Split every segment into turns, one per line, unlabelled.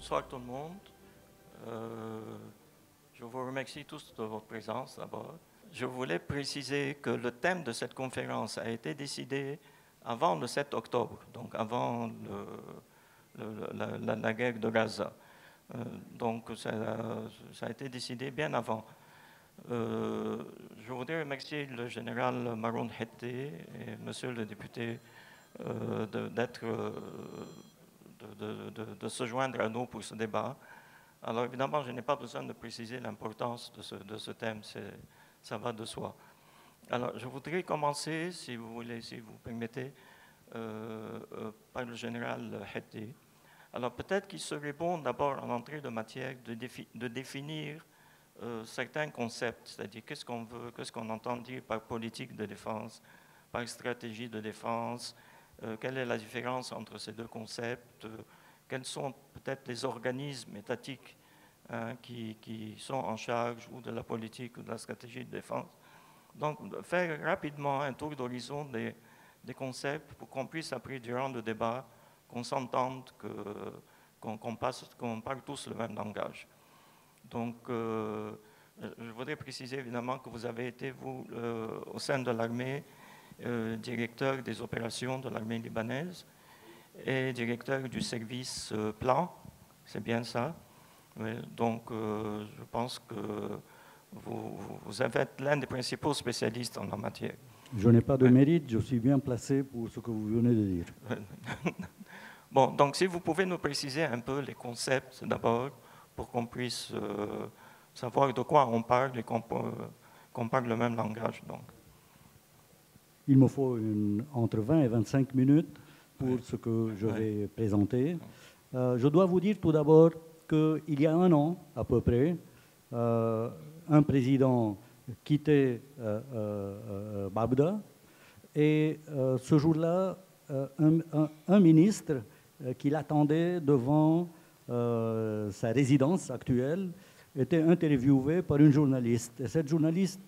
Bonsoir tout le monde. Je vous remercie tous de votre présence d'abord. Je voulais préciser que le thème de cette conférence a été décidé avant le 7 octobre, donc avant la guerre de Gaza. Donc ça a été décidé bien avant. Je voudrais remercier le général Maroun Hetté et monsieur le député de se joindre à nous pour ce débat. Alors évidemment, je n'ai pas besoin de préciser l'importance de ce thème, ça va de soi. Alors je voudrais commencer, si vous voulez, si vous permettez, par le général Hetté. Alors peut-être qu'il serait bon d'abord en entrée de matière de définir certains concepts, c'est-à-dire qu'est-ce qu'on veut, qu'est-ce qu'on entend dire par politique de défense, par stratégie de défense, quelle est la différence entre ces deux concepts, quels sont peut-être les organismes étatiques qui sont en charge ou de la politique ou de la stratégie de défense. Donc faire rapidement un tour d'horizon des concepts pour qu'on puisse après, durant le débat, qu'on s'entende, qu'on parle tous le même langage. Donc, je voudrais préciser évidemment que vous avez été, vous, au sein de l'armée, directeur des opérations de l'armée libanaise et directeur du service plan, c'est bien ça. Oui, donc, je pense que vous êtes l'un des principaux spécialistes en la matière.
Je n'ai pas de mérite, je suis bien placé pour ce que vous venez de dire.
Bon, donc si vous pouvez nous préciser un peu les concepts d'abord, pour qu'on puisse savoir de quoi on parle et qu'on parle le même langage. Donc.
Il me faut entre 20 et 25 minutes pour ce que je vais présenter. Je dois vous dire tout d'abord qu'il y a un an, à peu près, un président quittait Babda et ce jour-là, un ministre qui l'attendait devant sa résidence actuelle était interviewé par une journaliste. Et cette journaliste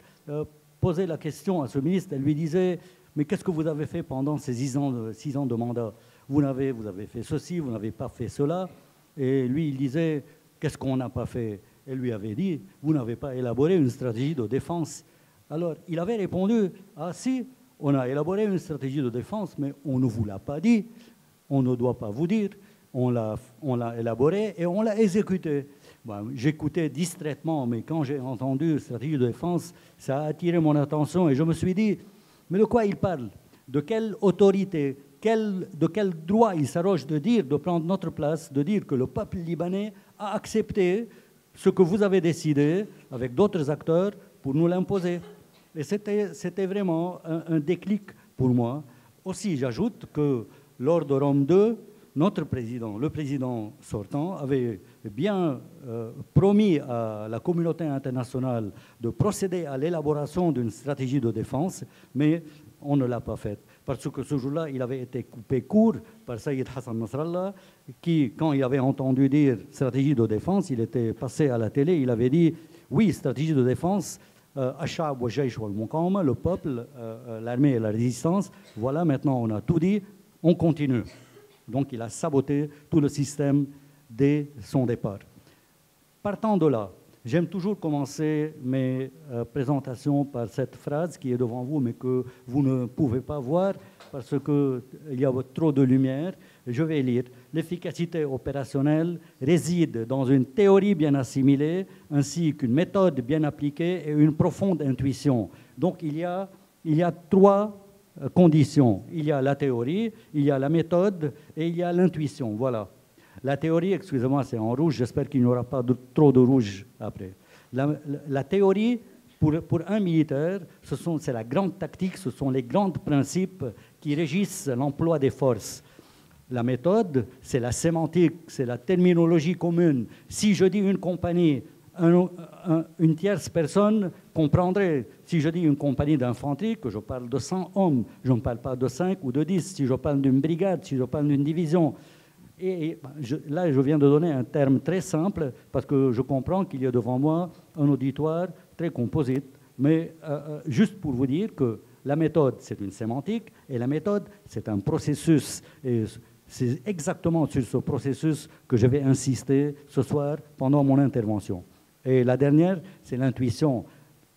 posait la question à ce ministre. Elle lui disait « Mais qu'est-ce que vous avez fait pendant ces 6 ans de mandat? Vous avez fait ceci, vous n'avez pas fait cela. » Et lui, il disait « Qu'est-ce qu'on n'a pas fait ?» Elle lui avait dit « Vous n'avez pas élaboré une stratégie de défense. » Alors, il avait répondu « Ah si, on a élaboré une stratégie de défense, mais on ne vous l'a pas dit. On ne doit pas vous dire. On l'a élaboré et on l'a exécuté. » Bon, j'écoutais distraitement, mais quand j'ai entendu stratégie de défense, ça a attiré mon attention et je me suis dit, mais de quoi il parle? De quelle autorité, de quel droit il s'arroge de prendre notre place, de dire que le peuple libanais a accepté ce que vous avez décidé avec d'autres acteurs pour nous l'imposer. Et c'était vraiment un déclic pour moi. Aussi, j'ajoute que lors de Rome 2, notre président, le président sortant, avait bien promis à la communauté internationale de procéder à l'élaboration d'une stratégie de défense, mais on ne l'a pas faite. Parce que ce jour-là, il avait été coupé court par Saïd Hassan Nasrallah, qui, quand il avait entendu dire stratégie de défense, il était passé à la télé, il avait dit « Oui, stratégie de défense, Ash'ab wa Jaysh wal Muqawama, le peuple, l'armée et la résistance, voilà, maintenant on a tout dit, on continue. » Donc il a saboté tout le système dès son départ. Partant de là, j'aime toujours commencer mes présentations par cette phrase qui est devant vous, mais que vous ne pouvez pas voir parce qu'il y a trop de lumière. Je vais lire. L'efficacité opérationnelle réside dans une théorie bien assimilée, ainsi qu'une méthode bien appliquée et une profonde intuition. Donc il y a 3 conditions. Il y a la théorie, il y a la méthode et il y a l'intuition. Voilà. La théorie, excusez-moi, c'est en rouge. J'espère qu'il n'y aura pas trop de rouge après. La théorie, pour un militaire, c'est la grande tactique, ce sont les grands principes qui régissent l'emploi des forces. La méthode, c'est la sémantique, c'est la terminologie commune. Si je dis une compagnie, une tierce personne comprendrait. Si je dis une compagnie d'infanterie, que je parle de 100 hommes, je ne parle pas de 5 ou de 10. Si je parle d'une brigade, si je parle d'une division. Là, je viens de donner un terme très simple parce que je comprends qu'il y a devant moi un auditoire très composite. Mais juste pour vous dire que la méthode, c'est une sémantique et la méthode, c'est un processus. Et C'est exactement sur ce processus que je vais insister ce soir pendant mon intervention. Et la dernière, c'est l'intuition.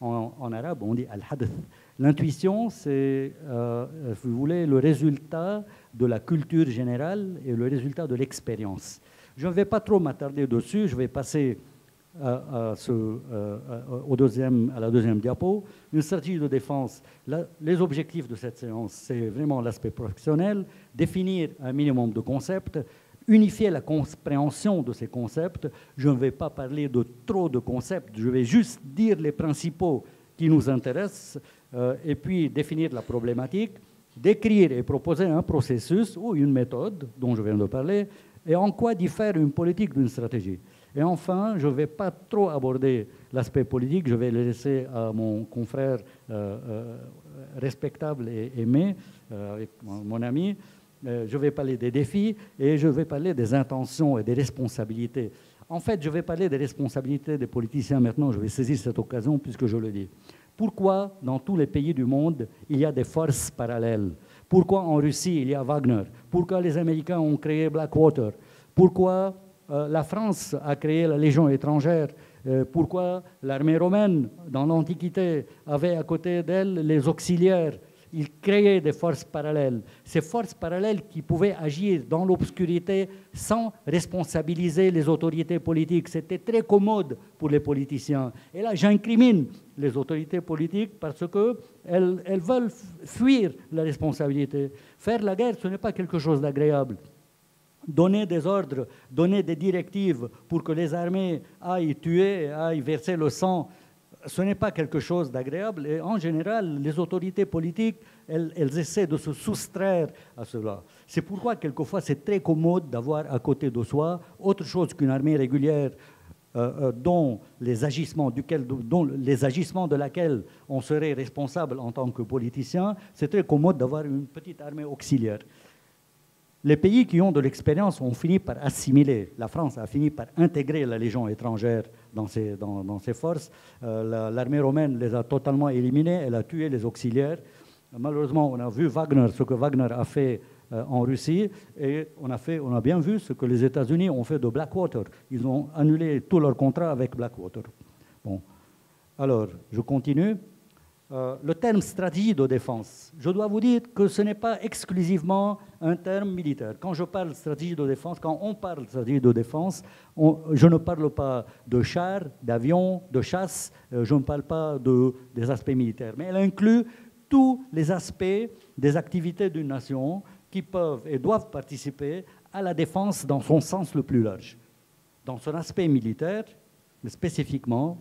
En arabe, on dit al-hadath. L'intuition, c'est, vous voulez, le résultat de la culture générale et le résultat de l'expérience. Je ne vais pas trop m'attarder dessus, je vais passer à la deuxième diapo. Une stratégie de défense. Les objectifs de cette séance, c'est vraiment l'aspect professionnel, définir un minimum de concepts, unifier la compréhension de ces concepts. Je ne vais pas parler de trop de concepts, je vais juste dire les principaux qui nous intéressent et puis définir la problématique, décrire et proposer un processus ou une méthode dont je viens de parler et en quoi diffère une politique d'une stratégie. Et enfin, je ne vais pas trop aborder l'aspect politique, je vais le laisser à mon confrère respectable et aimé, avec mon ami. Je vais parler des défis et je vais parler des intentions et des responsabilités. En fait, je vais parler des responsabilités des politiciens maintenant, je vais saisir cette occasion puisque je le dis. Pourquoi dans tous les pays du monde, il y a des forces parallèles? Pourquoi en Russie, il y a Wagner? Pourquoi les Américains ont créé Blackwater? Pourquoi la France a créé la Légion étrangère? Pourquoi l'armée romaine, dans l'Antiquité, avait à côté d'elle les auxiliaires? Ils créaient des forces parallèles. Ces forces parallèles qui pouvaient agir dans l'obscurité sans responsabiliser les autorités politiques. C'était très commode pour les politiciens. Et là, j'incrimine les autorités politiques parce qu'elles veulent fuir la responsabilité. Faire la guerre, ce n'est pas quelque chose d'agréable. Donner des ordres, donner des directives pour que les armées aillent tuer, aillent verser le sang, ce n'est pas quelque chose d'agréable. Et en général, les autorités politiques, elles essaient de se soustraire à cela. C'est pourquoi, quelquefois, c'est très commode d'avoir à côté de soi autre chose qu'une armée régulière dont les agissements de laquelle on serait responsable en tant que politicien. C'est très commode d'avoir une petite armée auxiliaire. Les pays qui ont de l'expérience ont fini par assimiler. La France a fini par intégrer la Légion étrangère dans ses forces. L'armée romaine les a totalement éliminés. Elle a tué les auxiliaires. Malheureusement, on a vu ce que Wagner a fait en Russie. Et on a bien vu ce que les États-Unis ont fait de Blackwater. Ils ont annulé tous leurs contrats avec Blackwater. Bon. Alors, je continue. Le terme stratégie de défense, je dois vous dire que ce n'est pas exclusivement un terme militaire. Quand je parle de stratégie de défense, quand on parle de stratégie de défense, je ne parle pas de chars, d'avions, de chasse, je ne parle pas des aspects militaires, mais elle inclut tous les aspects des activités d'une nation qui peuvent et doivent participer à la défense dans son sens le plus large. Dans son aspect militaire, mais spécifiquement,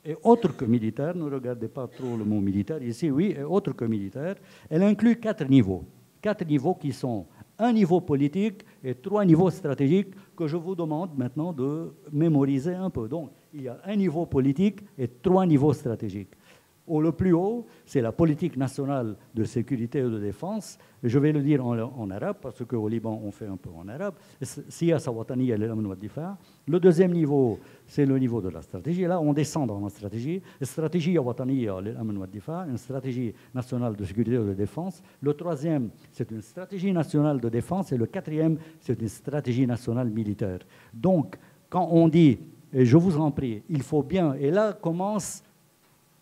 et autre que militaire, ne regardez pas trop le mot militaire ici, oui, et autre que militaire, elle inclut 4 niveaux. 4 niveaux qui sont un niveau politique et 3 niveaux stratégiques que je vous demande maintenant de mémoriser un peu. Donc, il y a un niveau politique et 3 niveaux stratégiques. Le plus haut, c'est la politique nationale de sécurité et de défense. Je vais le dire en arabe, parce qu'au Liban, on fait un peu en arabe. Le deuxième niveau, c'est le niveau de la stratégie. Là, on descend dans la stratégie. Stratégie une stratégie nationale de sécurité et de défense. Le troisième, c'est une stratégie nationale de défense. Et le quatrième, c'est une stratégie nationale militaire. Donc, quand on dit, et je vous en prie, il faut bien, et là commence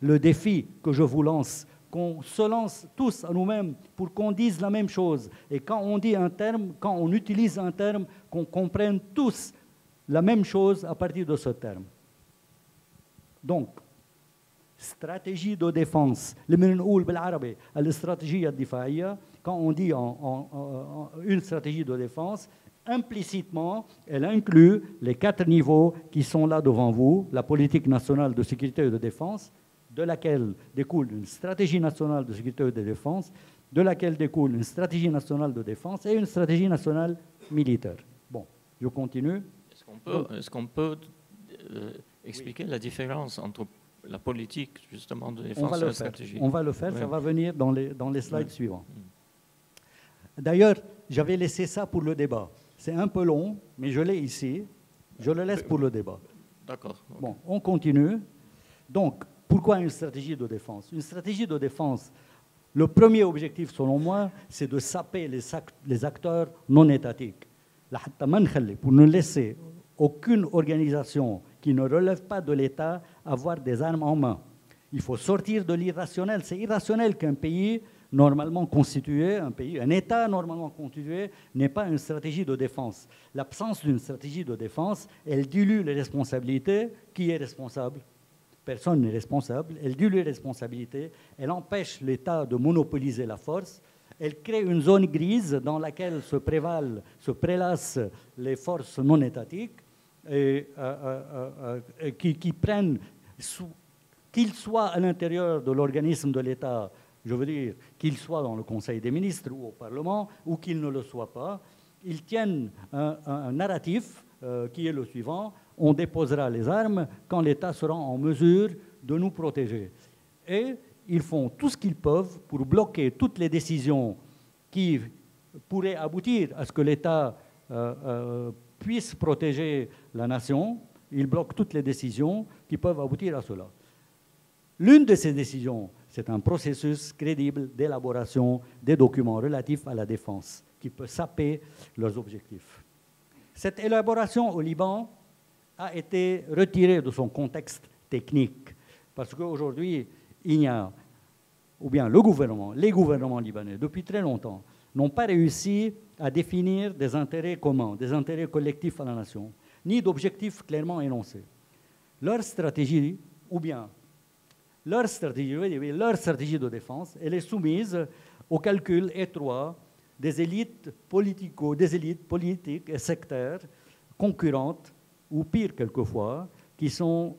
le défi que je vous lance, qu'on se lance tous à nous-mêmes pour qu'on dise la même chose. Et quand on dit un terme, quand on utilise un terme, qu'on comprenne tous la même chose à partir de ce terme. Donc, stratégie de défense. Quand on dit une stratégie de défense, implicitement, elle inclut les 4 niveaux qui sont là devant vous, la politique nationale de sécurité et de défense, de laquelle découle une stratégie nationale de sécurité et de défense, de laquelle découle une stratégie nationale de défense et une stratégie nationale militaire. Bon, je continue.
Est-ce qu'on peut expliquer la différence entre la politique, justement, de défense et la stratégie?
On va le faire, ça va venir dans les slides suivants. D'ailleurs, j'avais laissé ça pour le débat. C'est un peu long, mais je l'ai ici. Je le laisse pour le débat.
D'accord. Okay.
Bon, on continue. Donc, pourquoi une stratégie de défense? Une stratégie de défense, Le premier objectif, selon moi, c'est de saper les acteurs non étatiques. Pour ne laisser aucune organisation qui ne relève pas de l'État avoir des armes en main. Il faut sortir de l'irrationnel. C'est irrationnel qu'un pays normalement constitué, un État normalement constitué, n'ait pas une stratégie de défense. L'absence d'une stratégie de défense, elle dilue les responsabilités. Qui est responsable? Personne n'est responsable. Elle dilue les responsabilités. Elle empêche l'État de monopoliser la force. Elle crée une zone grise dans laquelle se prélassent les forces non étatiques et, qui prennent, qu'ils soient à l'intérieur de l'organisme de l'État, je veux dire, qu'ils soient dans le Conseil des ministres ou au Parlement, ou qu'ils ne le soient pas, ils tiennent un narratif qui est le suivant: on déposera les armes quand l'État sera en mesure de nous protéger. Et ils font tout ce qu'ils peuvent pour bloquer toutes les décisions qui pourraient aboutir à ce que l'État puisse protéger la nation. Ils bloquent toutes les décisions qui peuvent aboutir à cela. L'une de ces décisions, c'est un processus crédible d'élaboration des documents relatifs à la défense qui peut saper leurs objectifs. Cette élaboration au Liban a été retirée de son contexte technique parce qu'aujourd'hui, il y a, ou bien les gouvernements libanais, depuis très longtemps, n'ont pas réussi à définir des intérêts communs, des intérêts collectifs à la nation, ni d'objectifs clairement énoncés. Leur stratégie, leur stratégie de défense, elle est soumise au calcul étroit des élites politiques et sectaires concurrentes, ou pire quelquefois, qui sont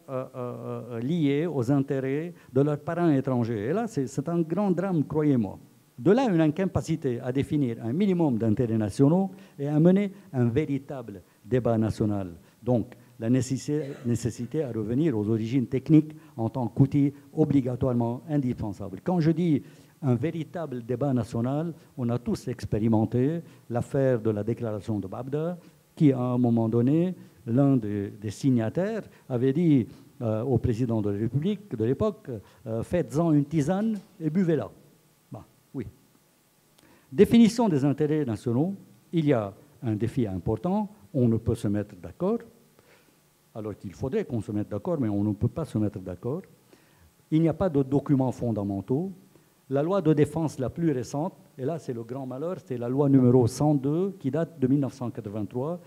liées aux intérêts de leurs parents étrangers. Et là, c'est un grand drame, croyez-moi. De là, une incapacité à définir un minimum d'intérêts nationaux et à mener un véritable débat national. Donc, la nécessité à revenir aux origines techniques en tant qu'outil obligatoirement indispensable. Quand je dis un véritable débat national, on a tous expérimenté l'affaire de la déclaration de Babda, qui, à un moment donné, l'un des signataires avait dit au président de la République de l'époque, faites-en une tisane et buvez-la. Bah, oui. Définition des intérêts nationaux, il y a un défi important, on ne peut se mettre d'accord, alors qu'il faudrait qu'on se mette d'accord, mais on ne peut pas se mettre d'accord. Il n'y a pas de documents fondamentaux. La loi de défense la plus récente, et là c'est le grand malheur, c'est la loi numéro 102 qui date de 1983,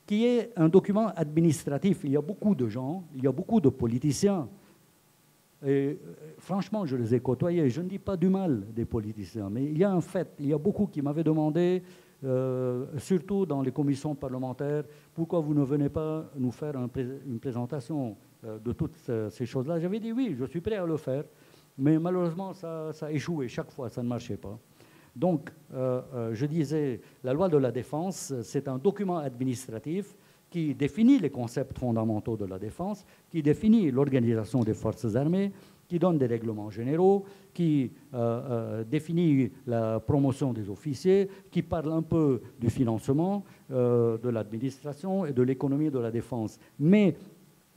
qui est un document administratif. Il y a beaucoup de gens, il y a beaucoup de politiciens. Et franchement, je les ai côtoyés. Je ne dis pas du mal des politiciens, mais il y a un fait. Il y a beaucoup qui m'avaient demandé, surtout dans les commissions parlementaires, pourquoi vous ne venez pas nous faire une présentation de toutes ces choses-là. J'avais dit oui, je suis prêt à le faire, mais malheureusement, ça a échoué. Chaque fois, ça ne marchait pas. Donc, je disais, la loi de la défense, c'est un document administratif qui définit les concepts fondamentaux de la défense, qui définit l'organisation des forces armées, qui donne des règlements généraux, qui définit la promotion des officiers, qui parle un peu du financement de l'administration et de l'économie de la défense. Mais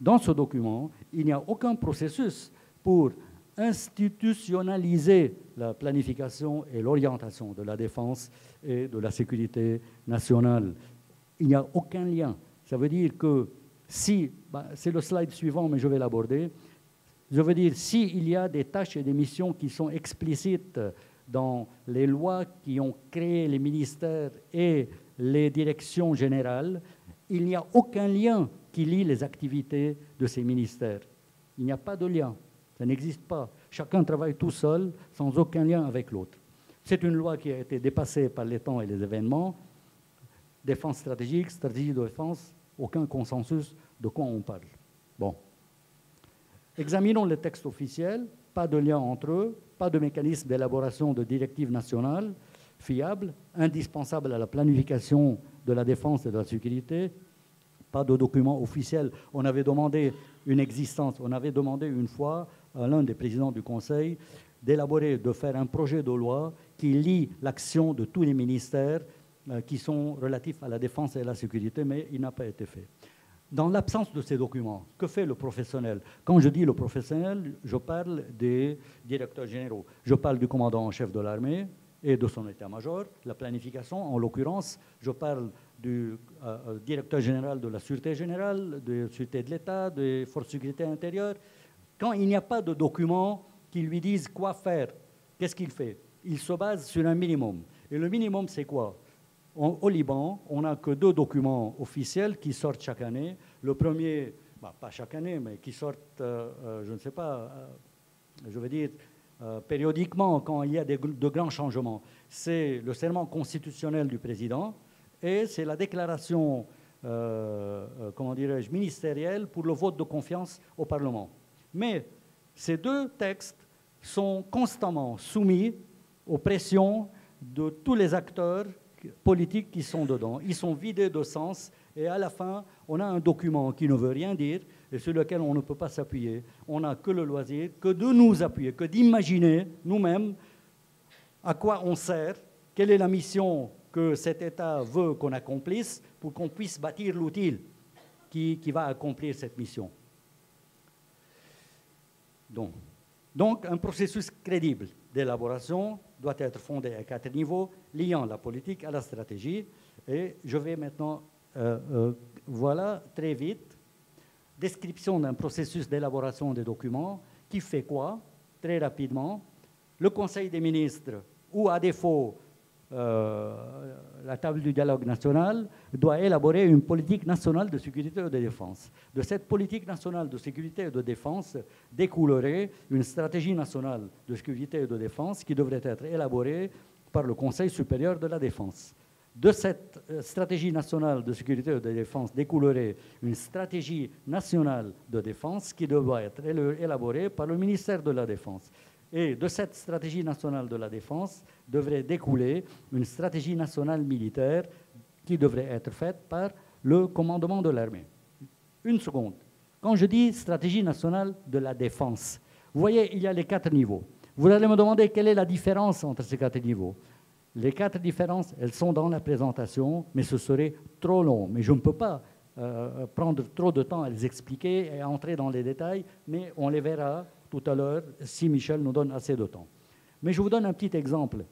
dans ce document, il n'y a aucun processus pour institutionnaliser la planification et l'orientation de la défense et de la sécurité nationale. Il n'y a aucun lien. Ça veut dire que si, c'est le slide suivant, mais je vais l'aborder, je veux dire, s'il y a des tâches et des missions qui sont explicites dans les lois qui ont créé les ministères et les directions générales, il n'y a aucun lien qui lie les activités de ces ministères. Il n'y a pas de lien. Ça n'existe pas. Chacun travaille tout seul, sans aucun lien avec l'autre. C'est une loi qui a été dépassée par les temps et les événements. Défense stratégique, stratégie de défense, aucun consensus de quoi on parle. Bon. Examinons les textes officiels, pas de lien entre eux, pas de mécanisme d'élaboration de directives nationales fiables, indispensables à la planification de la défense et de la sécurité, pas de documents officiels. On avait demandé une existence, on avait demandé une fois à l'un des présidents du Conseil d'élaborer, de faire un projet de loi qui lie l'action de tous les ministères qui sont relatifs à la défense et à la sécurité, mais il n'a pas été fait. Dans l'absence de ces documents, que fait le professionnel? Quand je dis le professionnel, je parle des directeurs généraux. Je parle du commandant en chef de l'armée et de son état-major. La planification, en l'occurrence, je parle du directeur général de la Sûreté générale, de la Sûreté de l'État, des forces de sécurité intérieure. Quand il n'y a pas de documents qui lui disent quoi faire, qu'est-ce qu'il fait? Il se base sur un minimum. Et le minimum, c'est quoi? Au Liban, on n'a que 2 documents officiels qui sortent chaque année. Le premier, pas chaque année, mais qui sortent, je ne sais pas, je veux dire, périodiquement quand il y a de grands changements. C'est le serment constitutionnel du président et c'est la déclaration, comment dirais-je, ministérielle pour le vote de confiance au Parlement. Mais ces 2 textes sont constamment soumis aux pressions de tous les acteurs politiques qui sont dedans. Ils sont vidés de sens et à la fin, on a un document qui ne veut rien dire et sur lequel on ne peut pas s'appuyer. On n'a que le loisir, que de nous appuyer, que d'imaginer nous-mêmes à quoi on sert, quelle est la mission que cet État veut qu'on accomplisse pour qu'on puisse bâtir l'outil qui va accomplir cette mission. Donc, un processus crédible d'élaboration doit être fondé à 4 niveaux, liant la politique à la stratégie. Et je vais maintenant, voilà, très vite, description d'un processus d'élaboration des documents. Qui fait quoi? Très rapidement, le Conseil des ministres, ou à défaut, la table du dialogue national, doit élaborer une politique nationale de sécurité et de défense. De cette politique nationale de sécurité et de défense découlerait une stratégie nationale de sécurité et de défense qui devrait être élaborée par le Conseil supérieur de la défense. De cette stratégie nationale de sécurité et de défense découlerait une stratégie nationale de défense qui devra être élaborée par le ministère de la Défense. Et de cette stratégie nationale de la défense devrait découler une stratégie nationale militaire qui devrait être faite par le commandement de l'armée. Une seconde. Quand je dis stratégie nationale de la défense, vous voyez, il y a les 4 niveaux. Vous allez me demander quelle est la différence entre ces 4 niveaux. Les 4 différences, elles sont dans la présentation, mais ce serait trop long. Mais je ne peux pas prendre trop de temps à les expliquer et à entrer dans les détails, mais on les verra tout à l'heure, si Michel nous donne assez de temps. Mais je vous donne un petit exemple.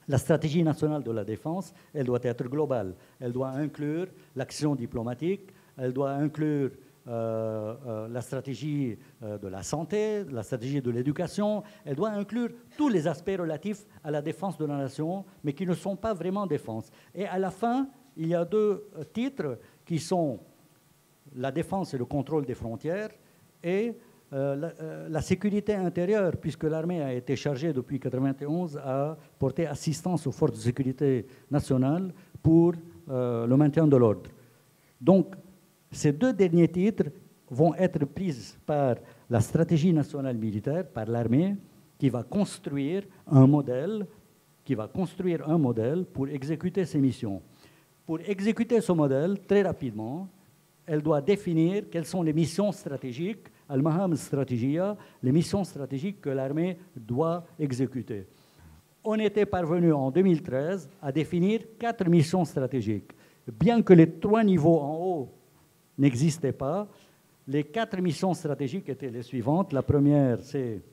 La stratégie nationale de la défense, elle doit être globale. Elle doit inclure l'action diplomatique, elle doit inclure la stratégie de la santé, la stratégie de l'éducation, elle doit inclure tous les aspects relatifs à la défense de la nation, mais qui ne sont pas vraiment défense. Et à la fin, il y a 2 titres qui sont la défense et le contrôle des frontières et la sécurité intérieure, puisque l'armée a été chargée depuis 1991 à porter assistance aux forces de sécurité nationales pour le maintien de l'ordre. Donc, ces 2 derniers titres vont être pris par la stratégie nationale militaire, par l'armée, qui va construire un modèle pour exécuter ses missions. Pour exécuter ce modèle, très rapidement, elle doit définir quelles sont les missions stratégiques, al-maham stratégia, les missions stratégiques que l'armée doit exécuter. On était parvenu en 2013 à définir 4 missions stratégiques. Bien que les 3 niveaux en haut n'existaient pas, les 4 missions stratégiques étaient les suivantes. La première, c'est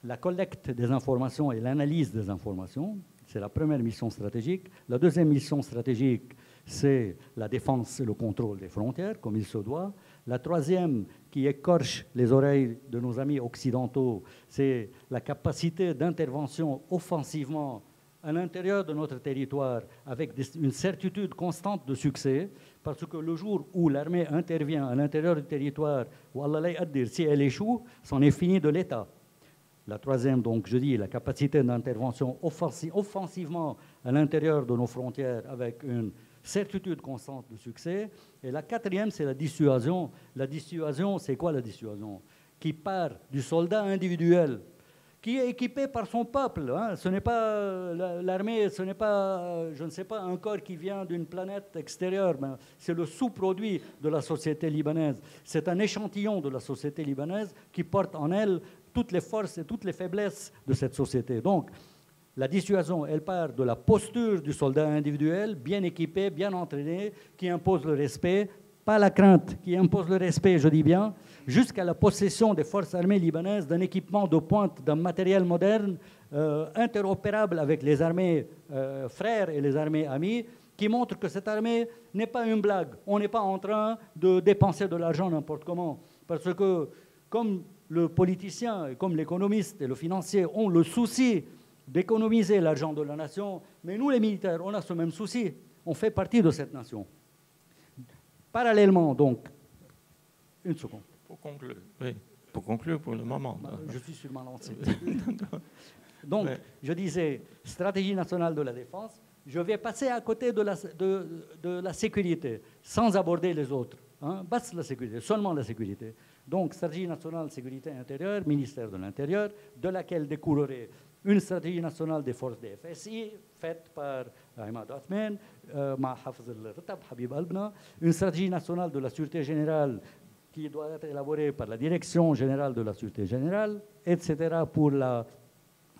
la collecte des informations et l'analyse des informations. C'est la première mission stratégique. La deuxième mission stratégique, c'est la défense et le contrôle des frontières, comme il se doit. La troisième, qui écorche les oreilles de nos amis occidentaux, c'est la capacité d'intervention offensivement à l'intérieur de notre territoire avec une certitude constante de succès, parce que le jour où l'armée intervient à l'intérieur du territoire, si elle échoue, c'en est fini de l'État. La troisième, donc, je dis, la capacité d'intervention offensivement à l'intérieur de nos frontières avec une certitude constante de succès. Et la quatrième, c'est la dissuasion. La dissuasion, c'est quoi la dissuasion? Qui part du soldat individuel, qui est équipé par son peuple. Hein. Ce n'est pas l'armée, ce n'est pas, je ne sais pas, un corps qui vient d'une planète extérieure. C'est le sous-produit de la société libanaise. C'est un échantillon de la société libanaise qui porte en elle toutes les forces et toutes les faiblesses de cette société. Donc, la dissuasion, elle part de la posture du soldat individuel, bien équipé, bien entraîné, qui impose le respect pas la crainte qui impose le respect, je dis bien, jusqu'à la possession des forces armées libanaises d'un équipement de pointe, d'un matériel moderne, interopérable avec les armées frères et les armées amies, qui montre que cette armée n'est pas une blague. On n'est pas en train de dépenser de l'argent n'importe comment. Parce que comme le politicien, comme l'économiste et le financier ont le souci d'économiser l'argent de la nation, mais nous les militaires, on a ce même souci. On fait partie de cette nation. Parallèlement, donc, une seconde.
Pour conclure, oui. Pour conclure pour le moment.
Je suis sur ma lancée. Donc, je disais, stratégie nationale de la défense, je vais passer à côté de la sécurité, sans aborder les autres. Basse la sécurité, seulement la sécurité. Donc, stratégie nationale de sécurité intérieure, ministère de l'Intérieur, de laquelle découlerait une stratégie nationale des forces des FSI, faite par Ahmad Othman, Hafez al-Ratab, Habib Albna, une stratégie nationale de la sûreté générale qui doit être élaborée par la Direction générale de la sûreté générale, etc., pour la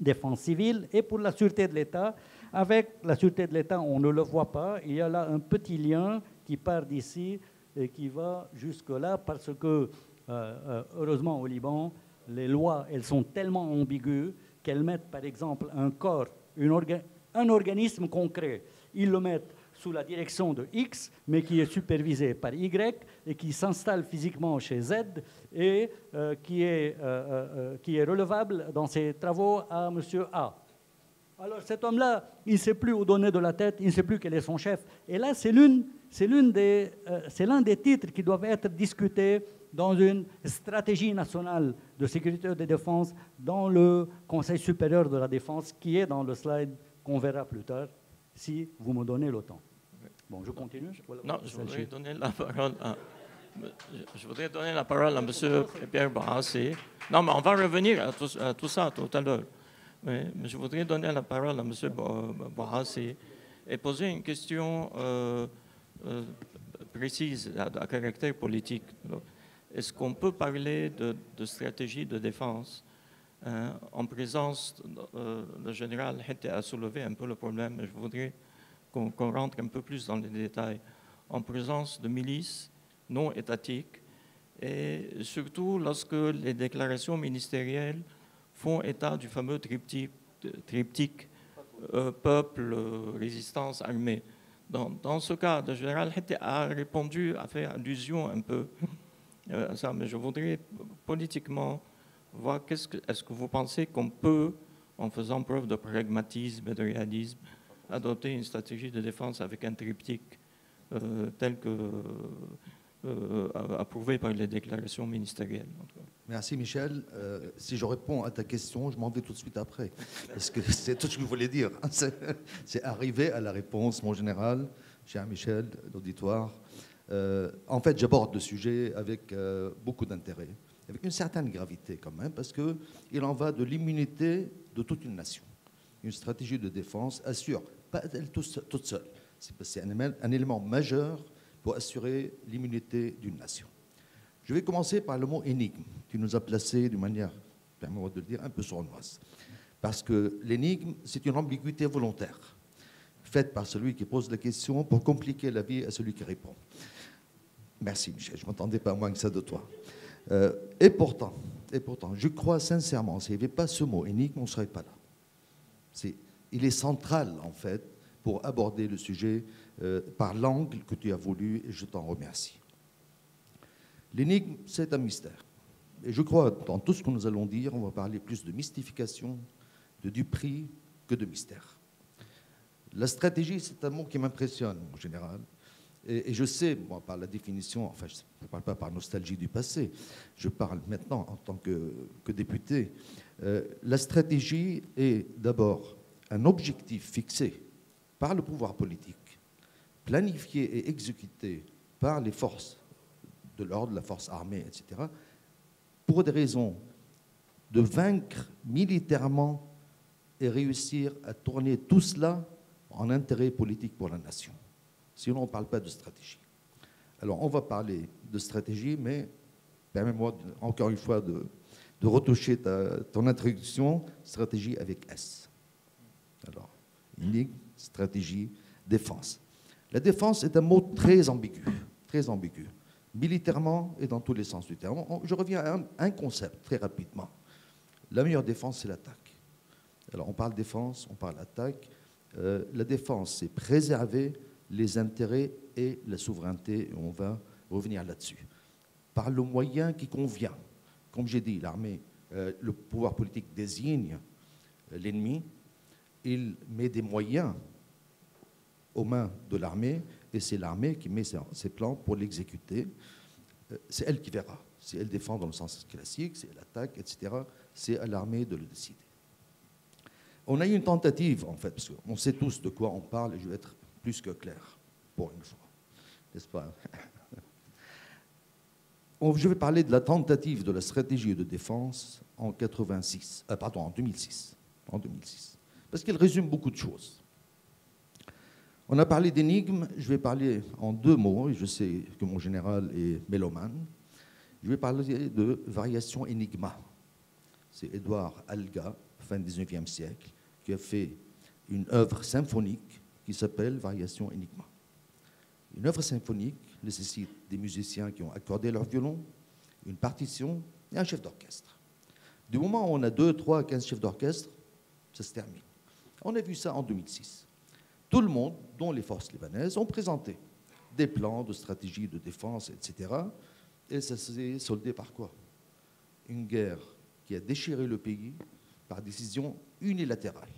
défense civile et pour la sûreté de l'État. Avec la sûreté de l'État, on ne le voit pas. Il y a là un petit lien qui part d'ici et qui va jusque-là parce que, heureusement au Liban, les lois, elles sont tellement ambiguës qu'elles mettent, par exemple, un corps, un organisme concret. Ils le mettent sous la direction de X, mais qui est supervisé par Y et qui s'installe physiquement chez Z et qui est relevable dans ses travaux à M. A. Alors cet homme-là, il ne sait plus où donner de la tête, il ne sait plus quel est son chef. Et là, c'est l'un des titres qui doivent être discutés dans une stratégie nationale de sécurité et de défense dans le Conseil supérieur de la défense, qui est dans le slide qu'on verra plus tard, si vous me donnez le temps. Bon, je continue.
Non, je voudrais donner la parole à M. Pierre Bourassa. Non, mais on va revenir à tout ça tout à l'heure. Mais je voudrais donner la parole à M. Bourassa et poser une question précise à caractère politique. Est-ce qu'on peut parler de stratégie de défense en présence, le général Hette a soulevé un peu le problème, mais je voudrais qu'on rentre un peu plus dans les détails, en présence de milices non étatiques et surtout lorsque les déclarations ministérielles font état du fameux triptyque peuple, résistance, armée. Dans ce cas, le général Hette a répondu, a fait allusion un peu à ça, mais je voudrais politiquement voir est-ce que vous pensez qu'on peut, en faisant preuve de pragmatisme et de réalisme, adopter une stratégie de défense avec un triptyque tel que approuvé par les déclarations ministérielles.
Merci Michel. Si je réponds à ta question, je m'en vais tout de suite après. Parce que c'est tout ce que je voulais dire. C'est arriver à la réponse, mon général, cher Michel, l'auditoire. En fait, j'aborde le sujet avec beaucoup d'intérêt, avec une certaine gravité quand même, parce qu'il en va de l'immunité de toute une nation. Une stratégie de défense assure, pas elle toute seule, c'est un élément majeur pour assurer l'immunité d'une nation. Je vais commencer par le mot énigme, qui nous a placés d'une manière, permettez-moi de le dire, un peu sournoise. Parce que l'énigme, c'est une ambiguïté volontaire, faite par celui qui pose la question pour compliquer la vie à celui qui répond. Merci Michel, je ne m'attendais pas moins que ça de toi. Et pourtant, je crois sincèrement, s'il n'y avait pas ce mot énigme, on ne serait pas là. Il est central, en fait, pour aborder le sujet par l'angle que tu as voulu, et je t'en remercie. L'énigme, c'est un mystère. Et je crois, dans tout ce que nous allons dire, on va parler plus de mystification, de duperie, que de mystère. La stratégie, c'est un mot qui m'impressionne, en général. Et je sais, moi, par la définition, enfin, je ne parle pas par nostalgie du passé, je parle maintenant en tant que député. La stratégie est d'abord un objectif fixé par le pouvoir politique, planifié et exécuté par les forces de l'ordre, la force armée, etc., pour des raisons de vaincre militairement et réussir à tourner tout cela en intérêt politique pour la nation. Sinon, on ne parle pas de stratégie. Alors, on va parler de stratégie, mais permets-moi encore une fois de retoucher ton introduction, stratégie avec S. Alors, énigme, stratégie, défense. La défense est un mot très ambigu, très ambigu. militairement et dans tous les sens du terme. Je reviens à un concept très rapidement. La meilleure défense, c'est l'attaque. Alors on parle défense, on parle attaque. La défense, c'est préserver les intérêts et la souveraineté, et on va revenir là-dessus. Par le moyen qui convient. Comme j'ai dit, l'armée, le pouvoir politique désigne l'ennemi, il met des moyens aux mains de l'armée, et c'est l'armée qui met ses plans pour l'exécuter. C'est elle qui verra. Si elle défend dans le sens classique, si elle attaque, etc., c'est à l'armée de le décider. On a eu une tentative, en fait, parce qu'on sait tous de quoi on parle, et je vais être plus que clair, pour une fois. N'est-ce pas? Je vais parler de la tentative de la stratégie de défense en 2006. En 2006. Parce qu'elle résume beaucoup de choses. On a parlé d'énigmes, je vais parler en 2 mots, et je sais que mon général est mélomane. Je vais parler de variation énigma. C'est Édouard Alga, fin 19e siècle, qui a fait une œuvre symphonique qui s'appelle Variation énigma. Une œuvre symphonique nécessite des musiciens qui ont accordé leur violon, une partition et un chef d'orchestre. Du moment où on a 2, 3, 15 chefs d'orchestre, ça se termine. On a vu ça en 2006. Tout le monde, dont les forces libanaises, ont présenté des plans de stratégie de défense, etc. Et ça s'est soldé par quoi? Une guerre qui a déchiré le pays par décision unilatérale.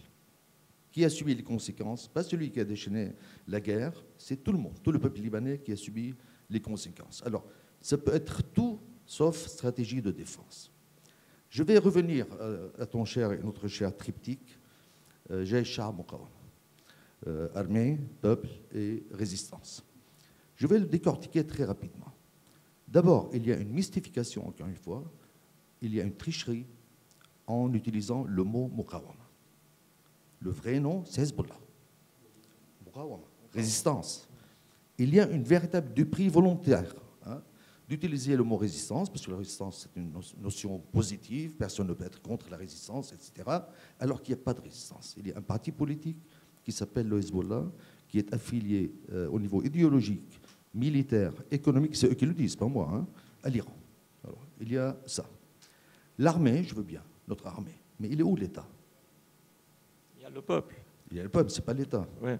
Qui a subi les conséquences? Pas celui qui a déchaîné la guerre, c'est tout le monde, tout le peuple libanais qui a subi les conséquences. Alors, ça peut être tout sauf stratégie de défense. Je vais revenir à ton cher et notre cher triptyque, Jaysh Sha'ab Muqawama. Armée, peuple et résistance. Je vais le décortiquer très rapidement. D'abord, il y a une mystification, encore une fois, il y a une tricherie en utilisant le mot Muqawama. Le vrai nom, c'est Hezbollah. Muqawama, résistance. Il y a une véritable duperie volontaire d'utiliser le mot résistance, parce que la résistance, c'est une notion positive, personne ne peut être contre la résistance, etc., alors qu'il n'y a pas de résistance. Il y a un parti politique qui s'appelle le Hezbollah, qui est affilié au niveau idéologique, militaire, économique, c'est eux qui le disent, pas moi, à l'Iran. Alors, il y a ça. L'armée, je veux bien, notre armée, mais il est où l'État?
Il y a le peuple.
Il y a le peuple, c'est pas l'État.
Oui.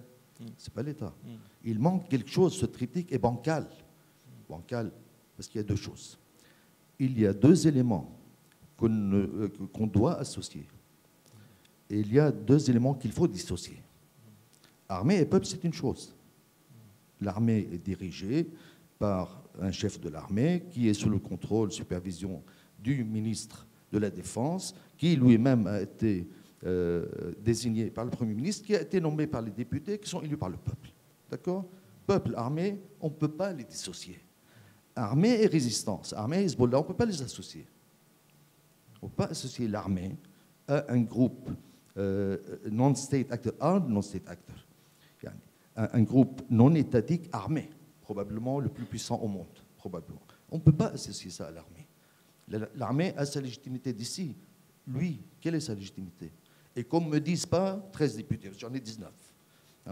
C'est pas l'État. Il manque quelque chose, ce triptyque est bancal. Bancal, parce qu'il y a 2 choses. Il y a 2 éléments qu'on doit associer. Et il y a 2 éléments qu'il faut dissocier. Armée et peuple, c'est une chose. L'armée est dirigée par un chef de l'armée qui est sous le contrôle, supervision du ministre de la Défense, qui lui-même a été désigné par le Premier ministre, qui a été nommé par les députés, qui sont élus par le peuple. D'accord? Peuple, armée, on ne peut pas les dissocier. Armée et résistance, armée et Hezbollah, on ne peut pas les associer. On ne peut pas associer l'armée à un groupe non-state actor, armed non-state actor. Un groupe non étatique armé, probablement le plus puissant au monde, probablement. On ne peut pas associer ça à l'armée. L'armée a sa légitimité d'ici. Lui, quelle est sa légitimité? Et comme ne me disent pas 13 députés, j'en ai 19.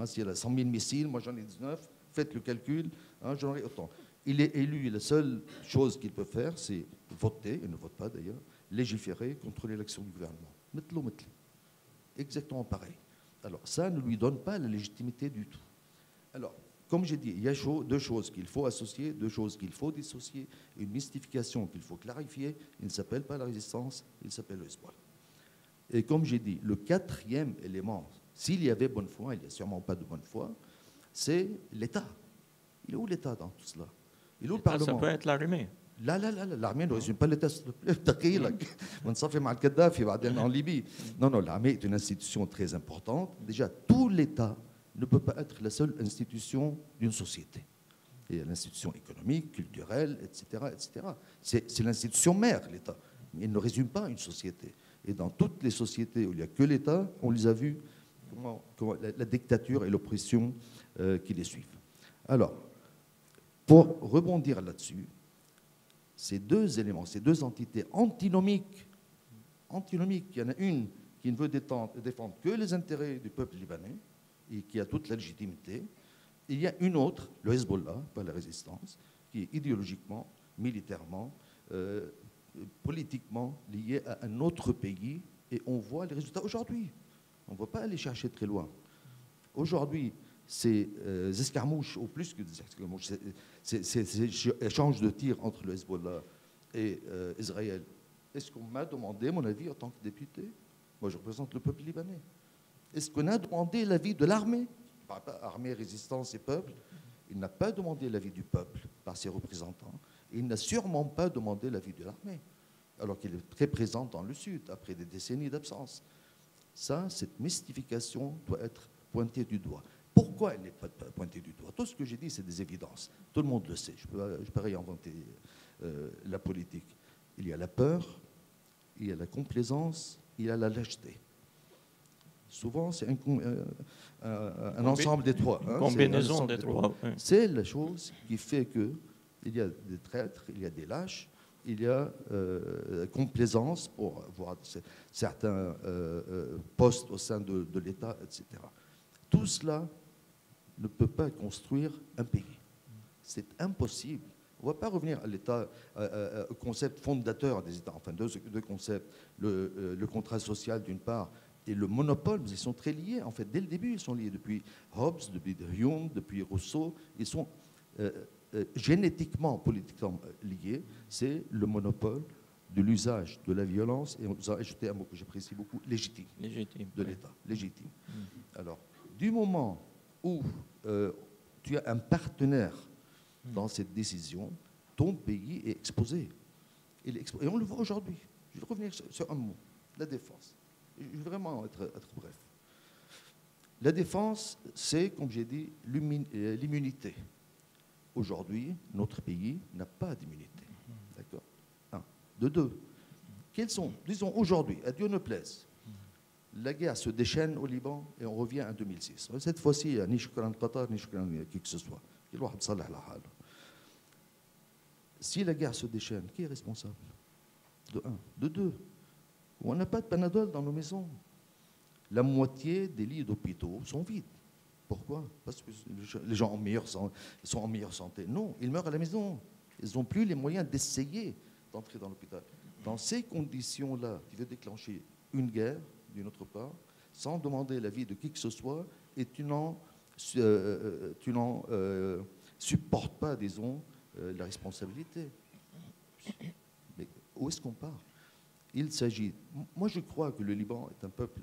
S'il y a 100 000 missiles, moi j'en ai 19, faites le calcul, j'en ai autant. Il est élu, et la seule chose qu'il peut faire, c'est voter, il ne vote pas d'ailleurs, légiférer, contrôler l'action du gouvernement. Mettez-le. Exactement pareil. Alors ça ne lui donne pas la légitimité du tout. Alors, comme j'ai dit, il y a 2 choses qu'il faut associer, 2 choses qu'il faut dissocier, une mystification qu'il faut clarifier. Il ne s'appelle pas la résistance, il s'appelle le Hezbollah. Et comme j'ai dit, le 4e élément, s'il y avait bonne foi, il n'y a sûrement pas de bonne foi, c'est l'État. Il est où l'État dans tout cela? Il est où le Parlement?
Ça peut être l'armée.
l'armée ne résume pas l'État. On s'en fait mal Kadhafi en Libye. Non, l'armée est une institution très importante. Déjà, tout l'État ne peut pas être la seule institution d'une société. Il y a l'institution économique, culturelle, etc. C'est l'institution mère, l'État. Mais il ne résume pas une société. Et dans toutes les sociétés où il n'y a que l'État, on les a vus, comment la dictature et l'oppression qui les suivent. Alors, pour rebondir là-dessus, ces 2 éléments, ces 2 entités antinomiques, il y en a une qui ne veut défendre que les intérêts du peuple libanais et qui a toute la légitimité. Il y a une autre, le Hezbollah, pas la résistance, qui est idéologiquement, militairement, politiquement lié à un autre pays, et on voit les résultats aujourd'hui. On ne va pas aller chercher très loin. Aujourd'hui, ces escarmouches, ou plus que des escarmouches, ces échanges de tirs entre le Hezbollah et Israël. Est-ce qu'on m'a demandé mon avis en tant que député? Moi, je représente le peuple libanais. Est-ce qu'on a demandé l'avis de l'armée? Pas armée, résistance et peuple. Il n'a pas demandé l'avis du peuple par ses représentants. Et il n'a sûrement pas demandé l'avis de l'armée, alors qu'il est très présent dans le Sud, après des décennies d'absence. Ça, cette mystification doit être pointée du doigt. Pourquoi elle n'est pas pointée du doigt? Tout ce que j'ai dit, c'est des évidences. Tout le monde le sait. Je ne peux rien inventer la politique. Il y a la peur, il y a la complaisance, il y a la lâcheté. Souvent, c'est un ensemble des trois.
Une combinaison des trois. Oui.
C'est la chose qui fait qu'il y a des traîtres, il y a des lâches, il y a complaisance pour avoir certains postes au sein de l'État, etc. Tout cela ne peut pas construire un pays. C'est impossible. On ne va pas revenir à l'État, au concept fondateur des États, enfin deux concepts, le contrat social d'une part et le monopole, ils sont très liés. En fait, dès le début, ils sont liés. Depuis Hobbes, depuis Hume, depuis Rousseau, ils sont génétiquement, politiquement liés. C'est le monopole de l'usage de la violence, et on a ajouté un mot que j'apprécie beaucoup, légitime, de l'État, légitime. Alors, du moment où tu as un partenaire dans cette décision, ton pays est exposé. Et on le voit aujourd'hui. Je vais revenir sur un mot, la défense. Je vais vraiment être bref. La défense, c'est, comme j'ai dit, l'immunité. Aujourd'hui, notre pays n'a pas d'immunité. D'accord? Un. De deux, quels sont, disons aujourd'hui, à Dieu ne plaise, la guerre se déchaîne au Liban et on revient en 2006. Cette fois-ci, il n'y a ni Shukran Qatar, ni Shukran qui que ce soit. Si la guerre se déchaîne, qui est responsable? De un. De deux, on n'a pas de Panadol dans nos maisons. La moitié des lits d'hôpitaux sont vides. Pourquoi? Parce que les gens sont en meilleure santé. Non, ils meurent à la maison. Ils n'ont plus les moyens d'essayer d'entrer dans l'hôpital. Dans ces conditions-là, tu veux déclencher une guerre, d'une autre part, sans demander l'avis de qui que ce soit, et tu n'en supportes pas, disons, la responsabilité. Mais où est-ce qu'on part? Il s'agit... Moi, je crois que le Liban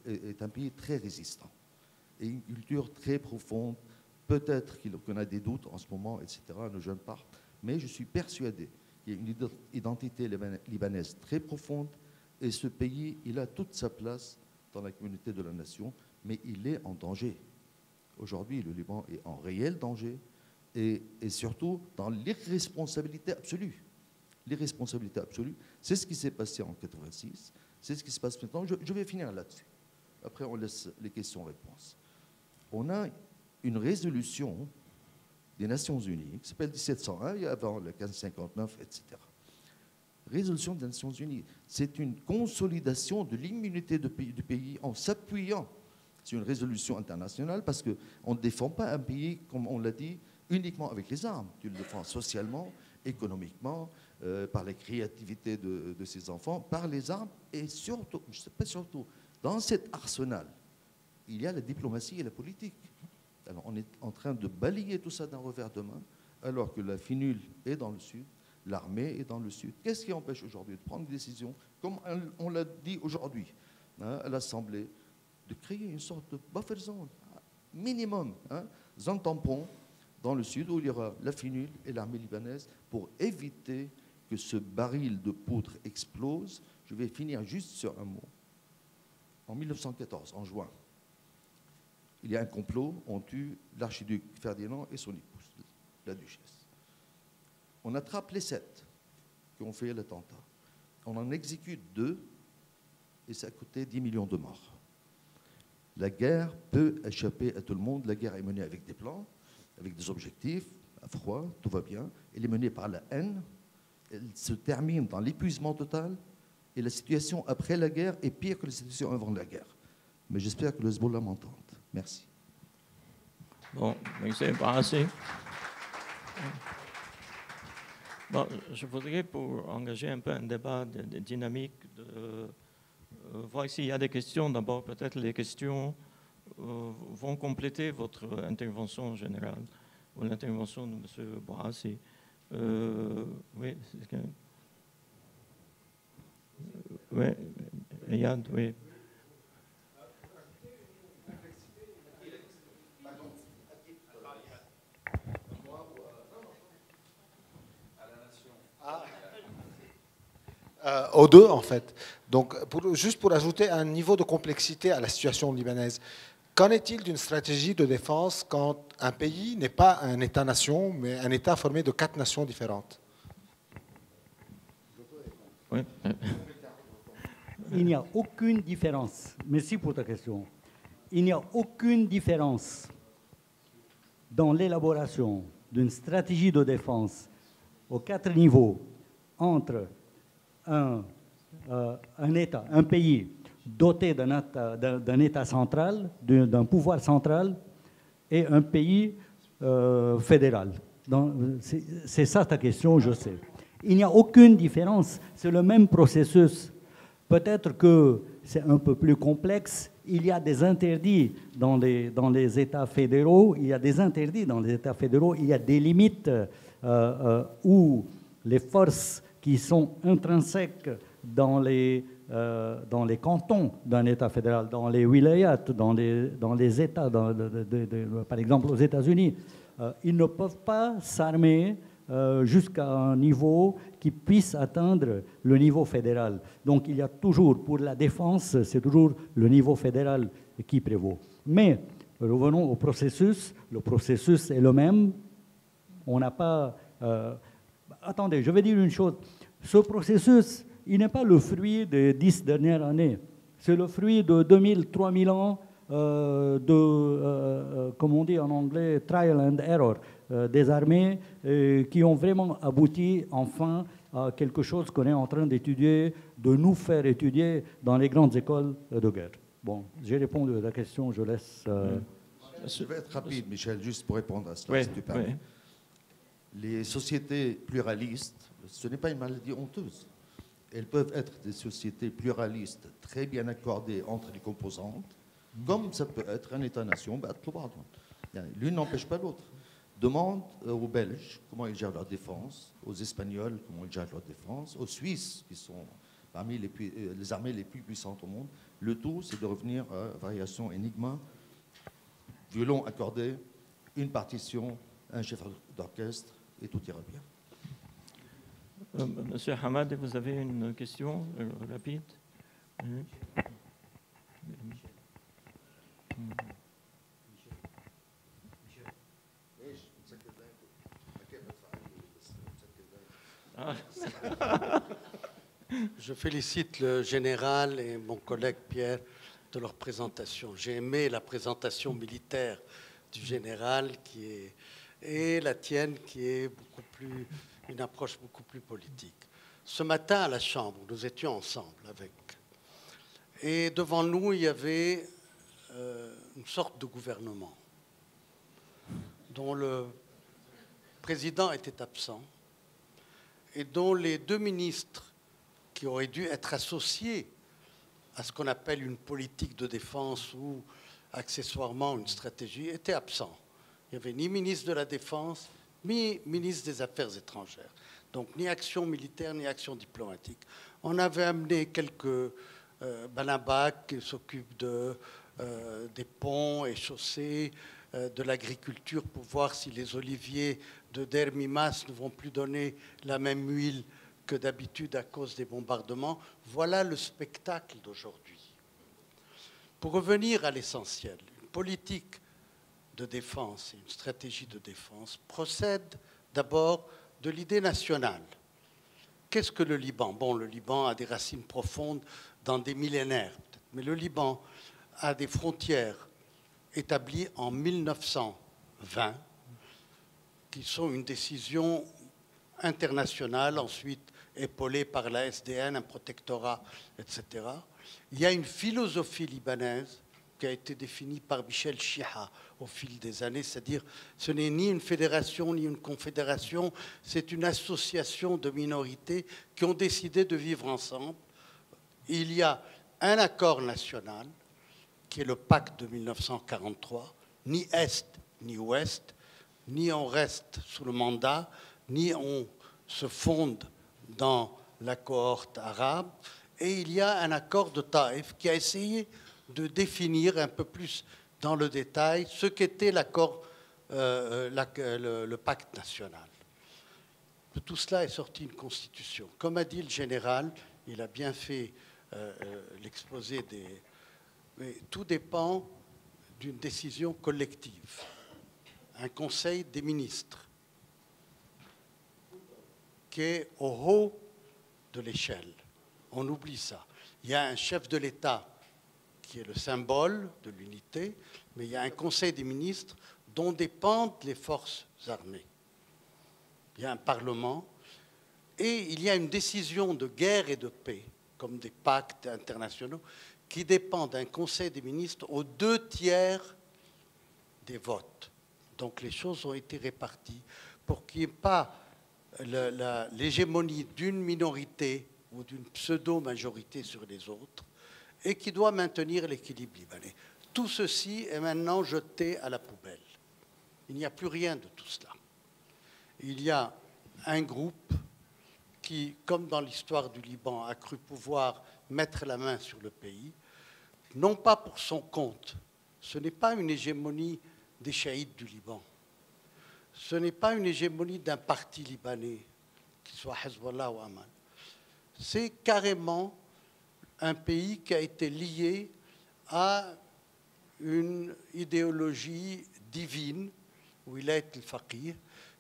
est un pays très résistant et une culture très profonde. Peut-être qu'on a des doutes en ce moment, etc., nos jeunes partent, mais je suis persuadé qu'il y a une identité libanaise très profonde et ce pays, il a toute sa place dans la communauté de la nation, mais il est en danger. Aujourd'hui, le Liban est en réel danger et surtout dans l'irresponsabilité absolue. L'irresponsabilité absolue, c'est ce qui s'est passé en 86, c'est ce qui se passe maintenant. Je vais finir là-dessus. Après, on laisse les questions-réponses. On a une résolution des Nations Unies qui s'appelle 1701, et avant le 1559, etc. Résolution des Nations Unies, c'est une consolidation de l'immunité du pays en s'appuyant sur une résolution internationale parce qu'on ne défend pas un pays, comme on l'a dit, uniquement avec les armes. Tu le défends socialement, économiquement, par la créativité de ses enfants, par les armes et surtout, je ne sais pas surtout, dans cet arsenal, il y a la diplomatie et la politique. Alors on est en train de balayer tout ça d'un revers de main, alors que la FINUL est dans le sud, l'armée est dans le sud. Qu'est-ce qui empêche aujourd'hui de prendre une décision, comme on l'a dit aujourd'hui à l'Assemblée, de créer une sorte de buffer zone, minimum, zone tampon, dans le sud, où il y aura la FINUL et l'armée libanaise, pour éviter que ce baril de poudre explose. Je vais finir juste sur un mot. En 1914, en juin, il y a un complot, on tue l'archiduc Ferdinand et son épouse, la duchesse. On attrape les 7 qui ont fait l'attentat. On en exécute 2 et ça a coûté 10 millions de morts. La guerre peut échapper à tout le monde. La guerre est menée avec des plans, avec des objectifs, à froid, tout va bien. Elle est menée par la haine. Elle se termine dans l'épuisement total. Et la situation après la guerre est pire que la situation avant la guerre. Mais j'espère que le Hezbollah m'entende. Merci.
Bon, merci, pas assez. Bon, je voudrais, pour engager un peu un débat dynamique, voir s'il y a des questions. D'abord, peut-être les questions vont compléter votre intervention générale ou l'intervention de M. Bourassi. Oui, oui, Yad, oui.
Aux deux, en fait. Donc, juste pour ajouter un niveau de complexité à la situation libanaise, qu'en est-il d'une stratégie de défense quand un pays n'est pas un État-nation, mais un État formé de 4 nations différentes?
Oui.
Il n'y a aucune différence. Merci pour ta question. Il n'y a aucune différence dans l'élaboration d'une stratégie de défense aux 4 niveaux entre un État, un pays doté d'un État central, d'un pouvoir central, et un pays fédéral. C'est ça ta question, je sais. Il n'y a aucune différence, c'est le même processus. Peut-être que c'est un peu plus complexe. Il y a des interdits dans les États fédéraux, il y a des interdits dans les États fédéraux, il y a des limites où les forces qui sont intrinsèques dans les cantons d'un État fédéral, dans les wilayats, dans les États, par exemple aux États-Unis, ils ne peuvent pas s'armer jusqu'à un niveau qui puisse atteindre le niveau fédéral. Donc il y a toujours, pour la défense, c'est toujours le niveau fédéral qui prévaut. Mais revenons au processus. Le processus est le même. On n'a pas... attendez, je vais dire une chose. Ce processus, il n'est pas le fruit des 10 dernières années. C'est le fruit de 2000, 3000 ans comme on dit en anglais, trial and error, des armées qui ont vraiment abouti enfin à quelque chose qu'on est en train d'étudier, de nous faire étudier dans les grandes écoles de guerre. Bon, j'ai répondu à la question, je laisse...
Je vais être rapide, Michel, juste pour répondre à cela,
Oui,
si tu permets.
oui.
Les sociétés pluralistes, ce n'est pas une maladie honteuse. Elles peuvent être des sociétés pluralistes très bien accordées entre les composantes, comme ça peut être un État-nation. L'une n'empêche pas l'autre. Demande aux Belges comment ils gèrent leur défense, aux Espagnols comment ils gèrent leur défense, aux Suisses qui sont parmi les armées les plus puissantes au monde. Le tout, c'est de revenir à variation énigma, violon accordé, une partition, un chef d'orchestre, et tout ira bien.
Monsieur Hamad, vous avez une question rapide?
Je félicite le général et mon collègue Pierre de leur présentation. J'ai aimé la présentation militaire du général et la tienne qui est une approche beaucoup plus politique. Ce matin à la Chambre, nous étions ensemble avec. Et devant nous, il y avait une sorte de gouvernement dont le président était absent et dont les 2 ministres qui auraient dû être associés à ce qu'on appelle une politique de défense ou accessoirement une stratégie étaient absents. Il n'y avait ni ministre de la Défense, ni ministre des Affaires étrangères. Donc ni action militaire, ni action diplomatique. On avait amené quelques balambaks qui s'occupent des ponts et chaussées, de l'agriculture pour voir si les oliviers de Der Mimas ne vont plus donner la même huile que d'habitude à cause des bombardements. Voilà le spectacle d'aujourd'hui. Pour revenir à l'essentiel, une politique de défense et une stratégie de défense procèdent d'abord de l'idée nationale. Qu'est-ce que le Liban? Bon, le Liban a des racines profondes dans des millénaires, peut-être, mais le Liban a des frontières établies en 1920, qui sont une décision internationale, ensuite épaulée par la SDN, un protectorat, etc. Il y a une philosophie libanaise qui a été définie par Michel Chiha au fil des années, c'est-à-dire ce n'est ni une fédération ni une confédération, c'est une association de minorités qui ont décidé de vivre ensemble. Il y a un accord national, qui est le pacte de 1943, ni Est ni Ouest, ni on reste sous le mandat, ni on se fonde dans la cohorte arabe. Et il y a un accord de Taïf qui a essayé de définir un peu plus dans le détail ce qu'était l'accord, le pacte national. De tout cela est sortie une constitution. Comme a dit le général, il a bien fait l'exposé des... Mais tout dépend d'une décision collective. Un conseil des ministres qui est au haut de l'échelle. On oublie ça. Il y a un chef de l'État qui est le symbole de l'unité, mais il y a un conseil des ministres dont dépendent les forces armées. Il y a un parlement et il y a une décision de guerre et de paix, comme des pactes internationaux, qui dépend d'un conseil des ministres aux 2/3 des votes. Donc les choses ont été réparties pour qu'il n'y ait pas l'hégémonie d'une minorité ou d'une pseudo-majorité sur les autres, et qui doit maintenir l'équilibre libanais. Tout ceci est maintenant jeté à la poubelle. Il n'y a plus rien de tout cela. Il y a un groupe qui, comme dans l'histoire du Liban, a cru pouvoir mettre la main sur le pays, non pas pour son compte. Ce n'est pas une hégémonie des chaïtes du Liban. Ce n'est pas une hégémonie d'un parti libanais, qu'il soit Hezbollah ou Amal. C'est carrément un pays qui a été lié à une idéologie divine, Wilayat al-Faqih,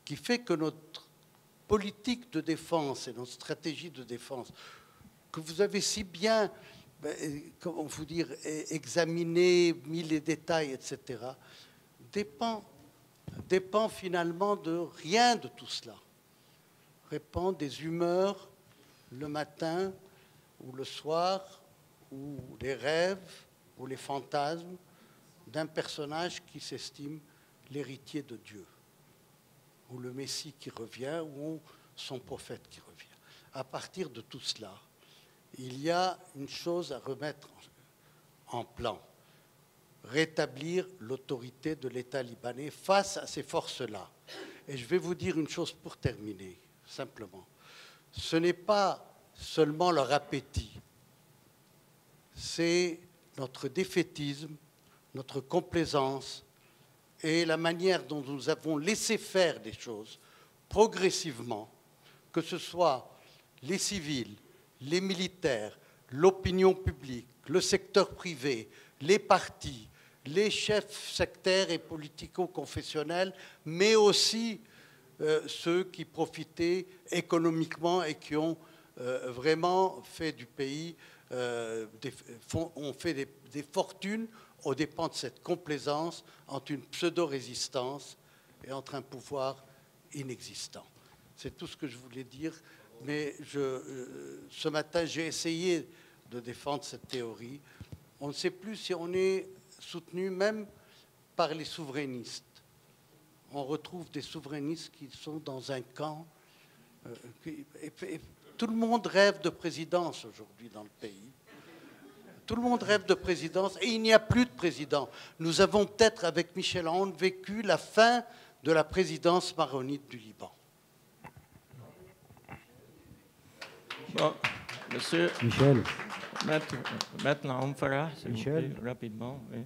qui fait que notre politique de défense et notre stratégie de défense, que vous avez si bien, comment vous dire, examiné, mis les détails, etc., dépend finalement de rien de tout cela. Dépend des humeurs le matin ou le soir, ou les rêves ou les fantasmes d'un personnage qui s'estime l'héritier de Dieu, ou le Messie qui revient, ou son prophète qui revient. À partir de tout cela, il y a une chose à remettre en plan: rétablir l'autorité de l'État libanais face à ces forces-là. Et je vais vous dire une chose pour terminer, simplement. Ce n'est pas seulement leur appétit, c'est notre défaitisme, notre complaisance et la manière dont nous avons laissé faire des choses progressivement, que ce soit les civils, les militaires, l'opinion publique, le secteur privé, les partis, les chefs sectaires et politico-confessionnels, mais aussi ceux qui profitaient économiquement et qui ont vraiment fait du pays, ont fait des fortunes aux dépens de cette complaisance entre une pseudo-résistance et entre un pouvoir inexistant. C'est tout ce que je voulais dire, mais ce matin, j'ai essayé de défendre cette théorie. On ne sait plus si on est soutenu même par les souverainistes. On retrouve des souverainistes qui sont dans un camp. Tout le monde rêve de présidence aujourd'hui dans le pays. Tout le monde rêve de présidence et il n'y a plus de président. Nous avons peut-être, avec Michel Aoun, vécu la fin de la présidence maronite du Liban.
Bon, monsieur
Michel.
Maître Naoum Farah, s'il vous
Michel.
plaît, rapidement. Oui.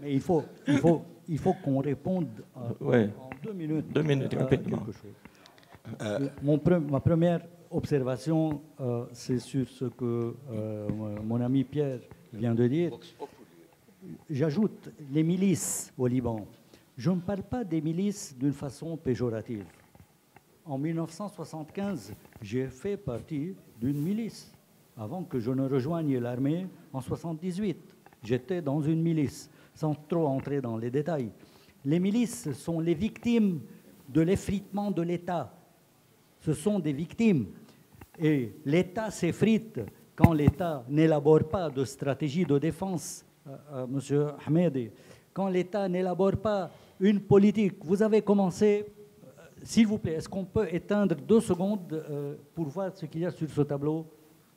Mais il faut qu'on réponde en 2 minutes.
2 minutes, rapidement.
Quelque chose. Ma première observation, c'est sur ce que mon ami Pierre vient de dire. J'ajoute les milices au Liban. Je ne parle pas des milices d'une façon péjorative. En 1975, j'ai fait partie d'une milice. Avant que je ne rejoigne l'armée, en 1978, j'étais dans une milice, sans trop entrer dans les détails. Les milices sont les victimes de l'effritement de l'État. Ce sont des victimes. Et l'État s'effrite quand l'État n'élabore pas de stratégie de défense, Monsieur Ahmedi. Quand l'État n'élabore pas une politique. Vous avez commencé, s'il vous plaît, est-ce qu'on peut éteindre 2 secondes pour voir ce qu'il y a sur ce tableau?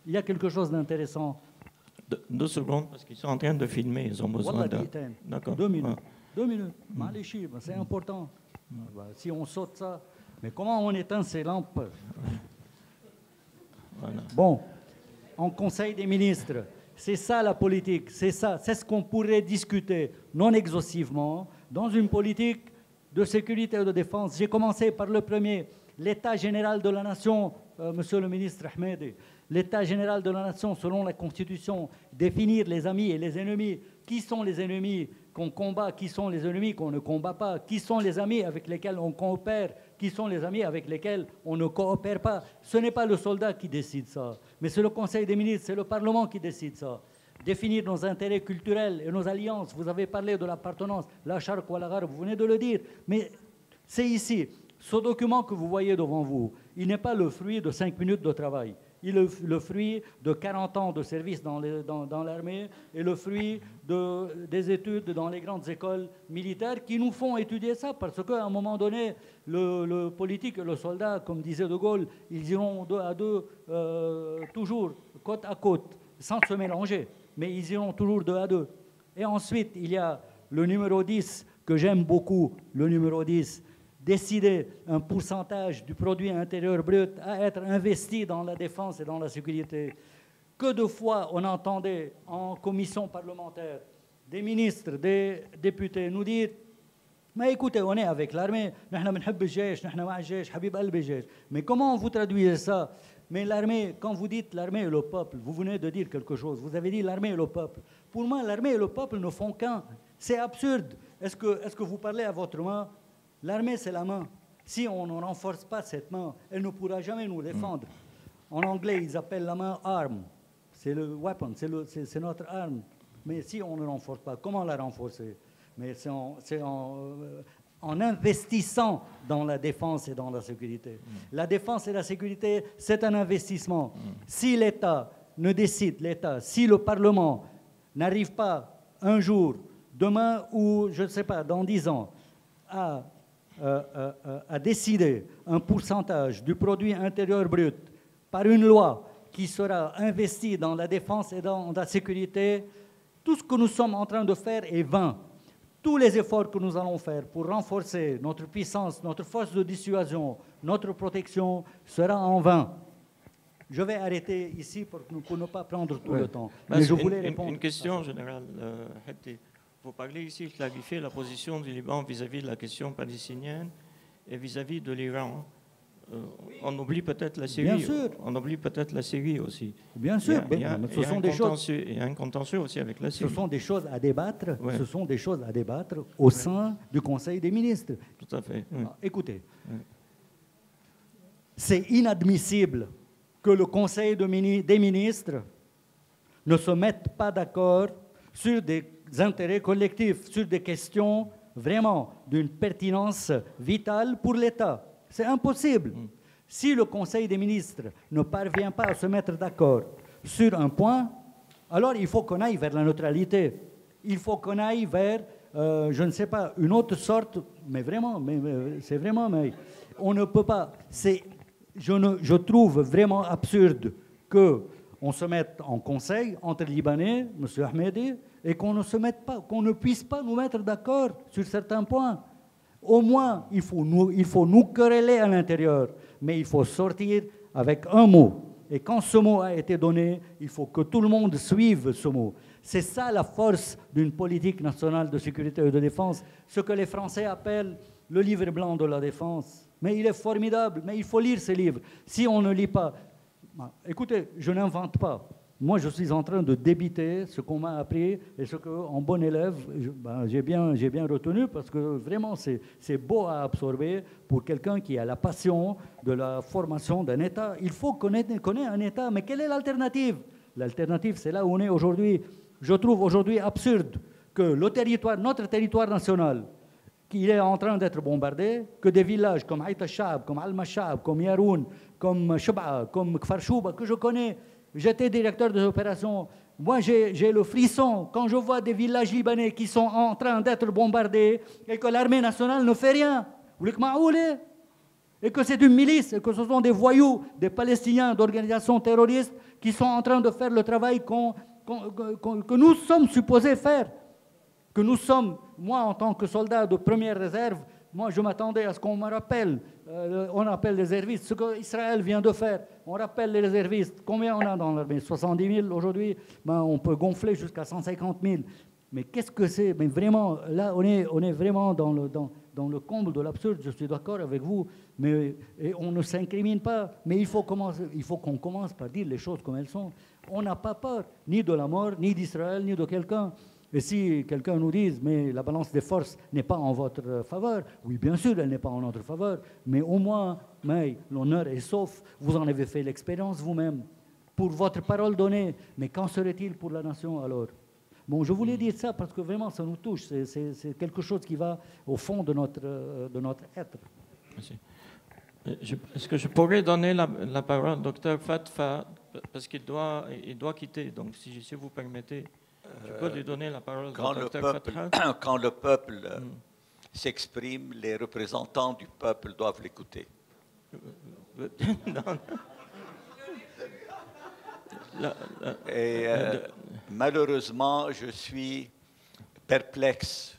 Il y a quelque chose d'intéressant.
2 secondes, parce qu'ils sont en train de filmer, ils ont besoin de...
D'accord. 2 minutes. 2 minutes. C'est important. Si on saute ça, mais comment on éteint ces lampes? Voilà. Bon, en Conseil des ministres, c'est ça la politique, c'est ça, c'est ce qu'on pourrait discuter non exhaustivement dans une politique de sécurité et de défense. J'ai commencé par le premier, l'état général de la nation, monsieur le ministre Ahmedi. L'état général de la nation, selon la Constitution, définir les amis et les ennemis. Qui sont les ennemis qu'on combat, qui sont les ennemis qu'on ne combat pas, qui sont les amis avec lesquels on coopère, qui sont les amis avec lesquels on ne coopère pas. Ce n'est pas le soldat qui décide ça, mais c'est le Conseil des ministres, c'est le Parlement qui décide ça. Définir nos intérêts culturels et nos alliances. Vous avez parlé de l'appartenance, la Charq ou la Gharb, vous venez de le dire, mais c'est ici. Ce document que vous voyez devant vous, il n'est pas le fruit de 5 minutes de travail. Il est le fruit de 40 ans de service dans l'armée et le fruit des études dans les grandes écoles militaires qui nous font étudier ça parce qu'à un moment donné, le politique et le soldat, comme disait De Gaulle, ils iront 2 à 2, toujours côte à côte, sans se mélanger, mais ils iront toujours 2 à 2. Et ensuite, il y a le numéro 10 que j'aime beaucoup, le numéro 10, décider un pourcentage du produit intérieur brut à être investi dans la défense et dans la sécurité. Que de fois on entendait en commission parlementaire des ministres, des députés nous dire « Mais écoutez, on est avec l'armée, mais comment vous traduisez ça? Mais l'armée, quand vous dites l'armée et le peuple, vous venez de dire quelque chose, vous avez dit l'armée et le peuple. Pour moi, l'armée et le peuple ne font qu'un. C'est absurde. Est-ce que vous parlez à votre main? L'armée, c'est la main. Si on ne renforce pas cette main, elle ne pourra jamais nous défendre. En anglais, ils appellent la main arme. C'est le weapon, c'est notre arme. Mais si on ne renforce pas, comment la renforcer? Mais c'est en investissant dans la défense et dans la sécurité. La défense et la sécurité, c'est un investissement. Si l'État ne décide, si le Parlement n'arrive pas un jour, demain ou, je ne sais pas, dans 10 ans, à décider un pourcentage du produit intérieur brut par une loi qui sera investie dans la défense et dans la sécurité, tout ce que nous sommes en train de faire est vain. Tous les efforts que nous allons faire pour renforcer notre puissance, notre force de dissuasion, notre protection sera en vain. Je vais arrêter ici pour ne pas prendre tout le temps.
Mais je voulais répondre. Une question générale, Hebdi. Vous parlez ici de clarifier la position du Liban vis-à-vis de la question palestinienne et vis-à-vis de l'Iran. On oublie peut-être la Syrie. Bien sûr. On oublie peut-être la Syrie aussi.
Bien sûr. Il y a
un contentieux aussi avec la Syrie.
Ce sont des choses à débattre. Ouais. Ce sont des choses à débattre au sein du Conseil des ministres.
Tout à fait. Oui.
Écoutez, c'est inadmissible que le Conseil des ministres ne se mette pas d'accord sur des intérêts collectifs, sur des questions vraiment d'une pertinence vitale pour l'État. C'est impossible. Si le Conseil des ministres ne parvient pas à se mettre d'accord sur un point, alors il faut qu'on aille vers la neutralité. Il faut qu'on aille vers, je ne sais pas, une autre sorte, mais vraiment, c'est vraiment, mais on ne peut pas. Je trouve vraiment absurde qu'on se mette en conseil entre Libanais, M. Ahmedi, et qu'on ne puisse pas nous mettre d'accord sur certains points. Au moins, il faut nous quereller à l'intérieur, mais il faut sortir avec un mot. Et quand ce mot a été donné, il faut que tout le monde suive ce mot. C'est ça la force d'une politique nationale de sécurité et de défense, ce que les Français appellent le livre blanc de la défense. Mais il est formidable, mais il faut lire ce livre. Si on ne lit pas... Écoutez, je n'invente pas. Moi, je suis en train de débiter ce qu'on m'a appris et ce qu'en bon élève, j'ai bien retenu parce que vraiment, c'est beau à absorber pour quelqu'un qui a la passion de la formation d'un État. Il faut connaître un État, mais quelle est l'alternative? L'alternative, c'est là où on est aujourd'hui. Je trouve aujourd'hui absurde que notre territoire national qu'il est en train d'être bombardé, que des villages comme Haït al-Shab, comme Al-Mashab, comme Yaroun, comme Shaba, comme Kfar Chouba, que je connais. J'étais directeur des opérations. Moi, j'ai le frisson quand je vois des villages libanais qui sont en train d'être bombardés et que l'armée nationale ne fait rien. Vous voulez que m'aoulez? Et que c'est une milice, et que ce sont des voyous, des Palestiniens d'organisations terroristes qui sont en train de faire le travail que nous sommes supposés faire. Que nous sommes, moi en tant que soldat de première réserve, moi je m'attendais à ce qu'on me rappelle, on appelle les réservistes, ce qu'Israël vient de faire, on rappelle les réservistes, combien on a dans l'armée? 70 000 aujourd'hui, ben, on peut gonfler jusqu'à 150 000. Mais qu'est-ce que c'est? Mais vraiment, là on est vraiment dans le comble de l'absurde, je suis d'accord avec vous, mais et on ne s'incrimine pas, mais il faut qu'on commence par dire les choses comme elles sont. On n'a pas peur, ni de la mort, ni d'Israël, ni de quelqu'un. Et si quelqu'un nous dit, mais la balance des forces n'est pas en votre faveur, oui, bien sûr, elle n'est pas en notre faveur, mais au moins, l'honneur est sauf. Vous en avez fait l'expérience vous-même, pour votre parole donnée. Mais qu'en serait-il pour la nation alors? Bon, je voulais dire ça parce que vraiment, ça nous touche. C'est quelque chose qui va au fond de notre être.
Merci. Est-ce que je pourrais donner la parole au docteur Fatfa, parce qu'il doit quitter, donc si vous permettez. Je peux lui donner la parole.
Quand le peuple s'exprime, les représentants du peuple doivent l'écouter. Et malheureusement, je suis perplexe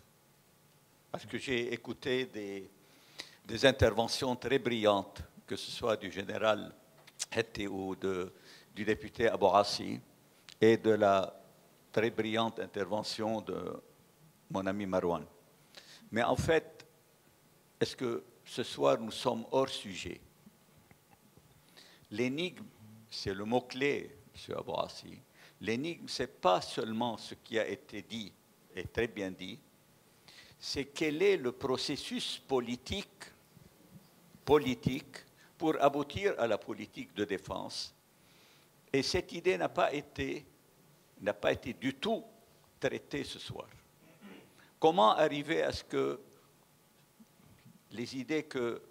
parce que j'ai écouté des interventions très brillantes, que ce soit du général Hetti ou du député Abourassi, et de la très brillante intervention de mon ami Marouane. Mais en fait, est-ce que ce soir nous sommes hors sujet? L'énigme, c'est le mot-clé, M. Abourassi. L'énigme, ce n'est pas seulement ce qui a été dit, et très bien dit, c'est quel est le processus politique pour aboutir à la politique de défense. Et cette idée n'a pas été du tout traité ce soir. Comment arriver à ce que les idées que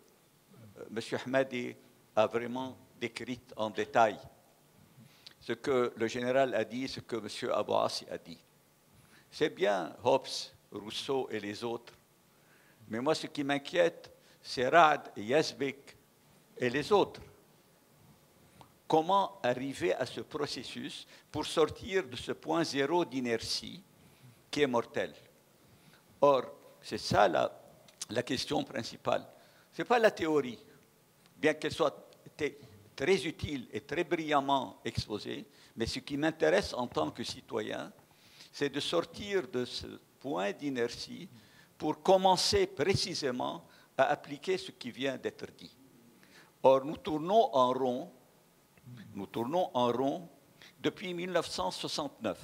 M. Ahmadi a vraiment décrites en détail, ce que le général a dit, ce que M. Abourassi a dit, c'est bien Hobbes, Rousseau et les autres, mais moi ce qui m'inquiète, c'est Ra'd, Yazbek et les autres. Comment arriver à ce processus pour sortir de ce point zéro d'inertie qui est mortel? Or, c'est ça la question principale. Ce n'est pas la théorie, bien qu'elle soit très utile et très brillamment exposée, mais ce qui m'intéresse en tant que citoyen, c'est de sortir de ce point d'inertie pour commencer précisément à appliquer ce qui vient d'être dit. Or, nous tournons en rond depuis 1969,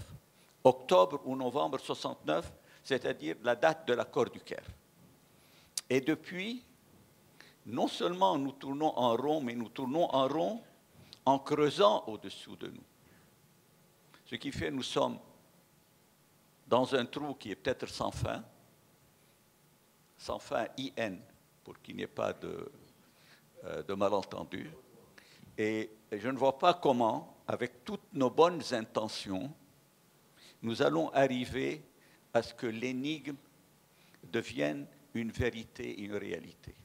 octobre ou novembre 69, c'est-à-dire la date de l'accord du Caire. Et depuis, non seulement nous tournons en rond, mais nous tournons en rond en creusant au-dessous de nous. Ce qui fait que nous sommes dans un trou qui est peut-être sans fin IN, pour qu'il n'y ait pas de malentendu. Et je ne vois pas comment, avec toutes nos bonnes intentions, nous allons arriver à ce que l'énigme devienne une vérité et une réalité.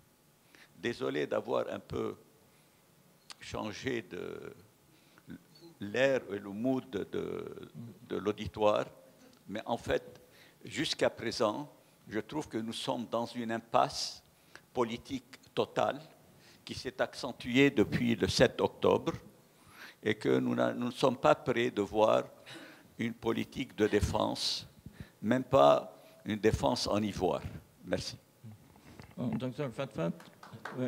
Désolé d'avoir un peu changé l'air et le mood de l'auditoire, mais en fait, jusqu'à présent, je trouve que nous sommes dans une impasse politique totale qui s'est accentuée depuis le 7 octobre et que nous ne sommes pas prêts de voir une politique de défense, même pas une défense en ivoire. Merci.
Docteur Fatfa. Oui.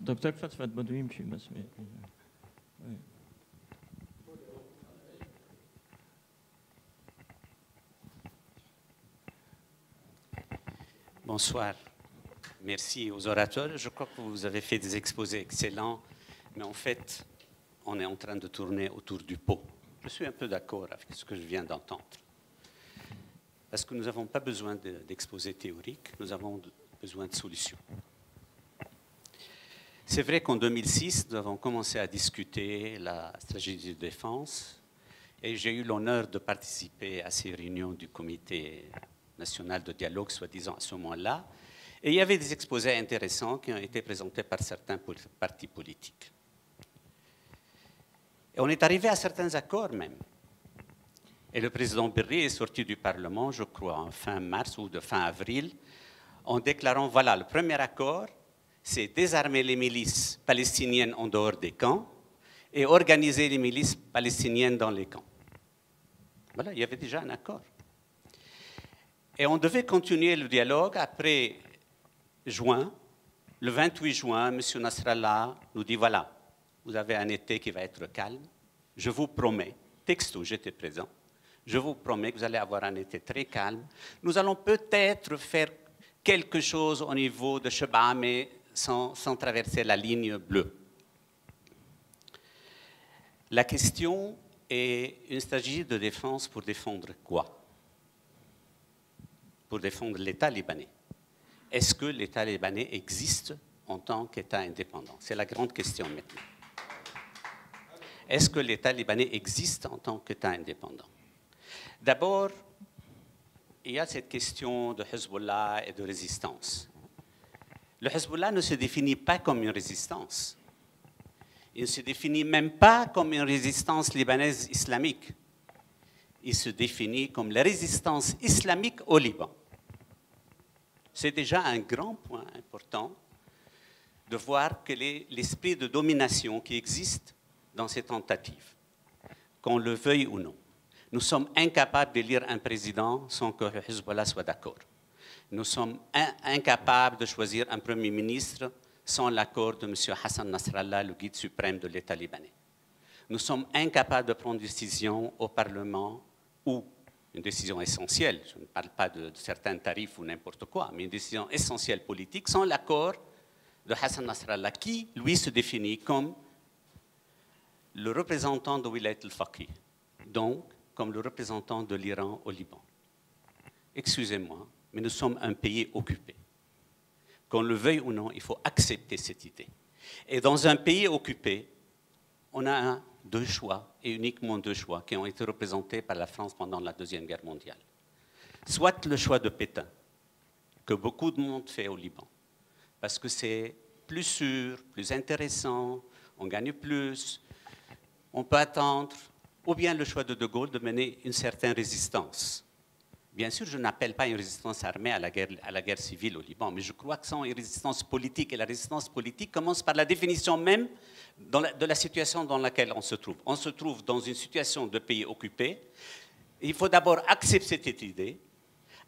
Docteur Fatfa بدوي يمشي بس.
Bonsoir. Merci aux orateurs. Je crois que vous avez fait des exposés excellents, mais en fait, on est en train de tourner autour du pot. Je suis un peu d'accord avec ce que je viens d'entendre. Parce que nous n'avons pas besoin d'exposés théoriques, nous avons besoin de solutions. C'est vrai qu'en 2006, nous avons commencé à discuter la stratégie de défense et j'ai eu l'honneur de participer à ces réunions du comité national de dialogue, soi-disant à ce moment-là. Et il y avait des exposés intéressants qui ont été présentés par certains partis politiques. Et on est arrivé à certains accords même. Et le président Berry est sorti du Parlement, je crois, en fin mars ou de fin avril, en déclarant, voilà, le premier accord, c'est désarmer les milices palestiniennes en dehors des camps et organiser les milices palestiniennes dans les camps. Voilà, il y avait déjà un accord. Et on devait continuer le dialogue après juin. Le 28 juin, M. Nasrallah nous dit, voilà, vous avez un été qui va être calme. Je vous promets, texto, j'étais présent, je vous promets que vous allez avoir un été très calme. Nous allons peut-être faire quelque chose au niveau de Sheba, mais sans traverser la ligne bleue. La question est une stratégie de défense pour défendre quoi? Pour défendre l'État libanais. Est-ce que l'État libanais existe en tant qu'État indépendant? C'est la grande question maintenant. Est-ce que l'État libanais existe en tant qu'État indépendant? D'abord, il y a cette question de Hezbollah et de résistance. Le Hezbollah ne se définit pas comme une résistance. Il ne se définit même pas comme une résistance libanaise islamique. Il se définit comme la résistance islamique au Liban. C'est déjà un grand point important de voir quel est l'esprit de domination qui existe dans ces tentatives, qu'on le veuille ou non. Nous sommes incapables d'élire un président sans que le Hezbollah soit d'accord. Nous sommes incapables de choisir un premier ministre sans l'accord de M. Hassan Nasrallah, le guide suprême de l'État libanais. Nous sommes incapables de prendre une décision au Parlement ou une décision essentielle, je ne parle pas de certains tarifs ou n'importe quoi, mais une décision essentielle politique sans l'accord de Hassan Nasrallah, qui, lui, se définit comme le représentant de Wilayat al-Faqih, donc comme le représentant de l'Iran au Liban. Excusez-moi, mais nous sommes un pays occupé. Qu'on le veuille ou non, il faut accepter cette idée. Et dans un pays occupé, on a deux choix, et uniquement deux choix, qui ont été représentés par la France pendant la Deuxième Guerre mondiale. Soit le choix de Pétain, que beaucoup de monde fait au Liban, parce que c'est plus sûr, plus intéressant, on gagne plus, on peut attendre, ou bien le choix de De Gaulle de mener une certaine résistance. Bien sûr, je n'appelle pas une résistance armée à la guerre civile au Liban, mais je crois que c'est une résistance politique, et la résistance politique commence par la définition même de la situation dans laquelle on se trouve. On se trouve dans une situation de pays occupé. Il faut d'abord accepter cette idée,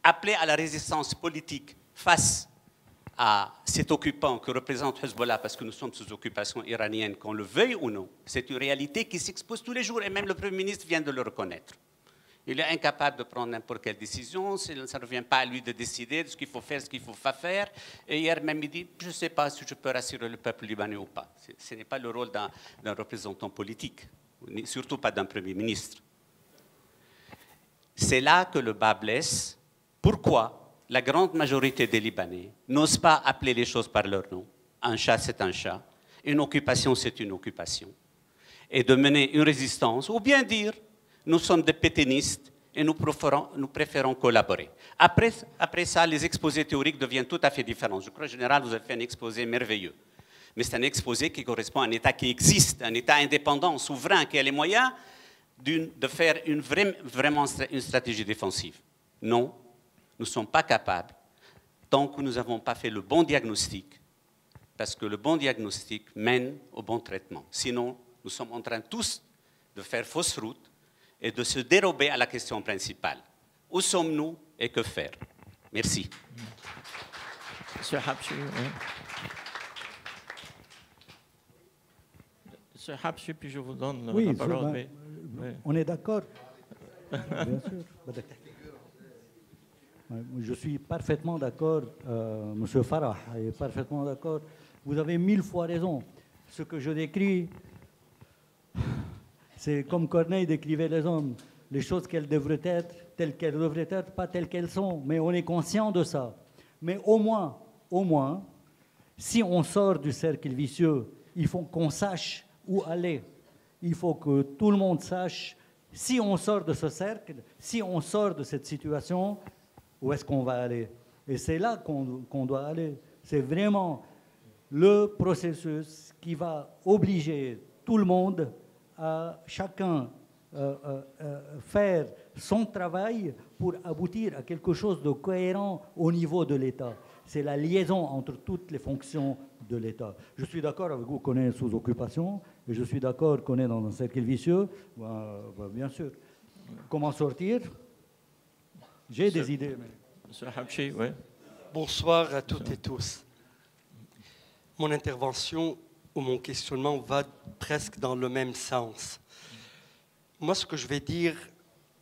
appeler à la résistance politique face à cet occupant que représente Hezbollah, parce que nous sommes sous occupation iranienne, qu'on le veuille ou non. C'est une réalité qui s'expose tous les jours, et même le Premier ministre vient de le reconnaître. Il est incapable de prendre n'importe quelle décision, ça ne revient pas à lui de décider de ce qu'il faut faire, ce qu'il ne faut pas faire. Et hier même, il dit, je ne sais pas si je peux rassurer le peuple libanais ou pas. Ce n'est pas le rôle d'un représentant politique, surtout pas d'un Premier ministre. C'est là que le bât blesse. Pourquoi la grande majorité des Libanais n'osent pas appeler les choses par leur nom? Un chat, c'est un chat. Une occupation, c'est une occupation. Et de mener une résistance, ou bien dire, nous sommes des pétainistes et nous préférons collaborer. Après ça, les exposés théoriques deviennent tout à fait différents. Je crois, en général, vous avez fait un exposé merveilleux. Mais c'est un exposé qui correspond à un État qui existe, un État indépendant, souverain, qui a les moyens de faire vraiment une stratégie défensive. Non, nous ne sommes pas capables, tant que nous n'avons pas fait le bon diagnostic, parce que le bon diagnostic mène au bon traitement. Sinon, nous sommes en train tous de faire fausse route et de se dérober à la question principale. Où sommes-nous et que faire? Merci.
Monsieur Habshi, Monsieur Habshi, puis je vous donne la parole. Oui.
On est d'accord. Bien sûr. Je suis parfaitement d'accord, Monsieur Farah est parfaitement d'accord. Vous avez 1000 fois raison. Ce que je décris, C'est comme Corneille décrivait les hommes, les choses qu'elles devraient être, telles qu'elles devraient être, pas telles qu'elles sont. Mais on est conscient de ça. Mais au moins, si on sort du cercle vicieux, il faut qu'on sache où aller. Il faut que tout le monde sache, si on sort de ce cercle, si on sort de cette situation, où est-ce qu'on va aller. Et c'est là qu'on doit aller. C'est vraiment le processus qui va obliger tout le monde à chacun faire son travail pour aboutir à quelque chose de cohérent au niveau de l'État. C'est la liaison entre toutes les fonctions de l'État. Je suis d'accord avec vous qu'on est sous occupation, et je suis d'accord qu'on est dans un cercle vicieux. Bien sûr. Comment sortir? J'ai des idées. Mais...
Monsieur Habchi, oui.
Bonsoir à toutes et tous. Mon intervention ou mon questionnement va presque dans le même sens. Moi, ce que je vais dire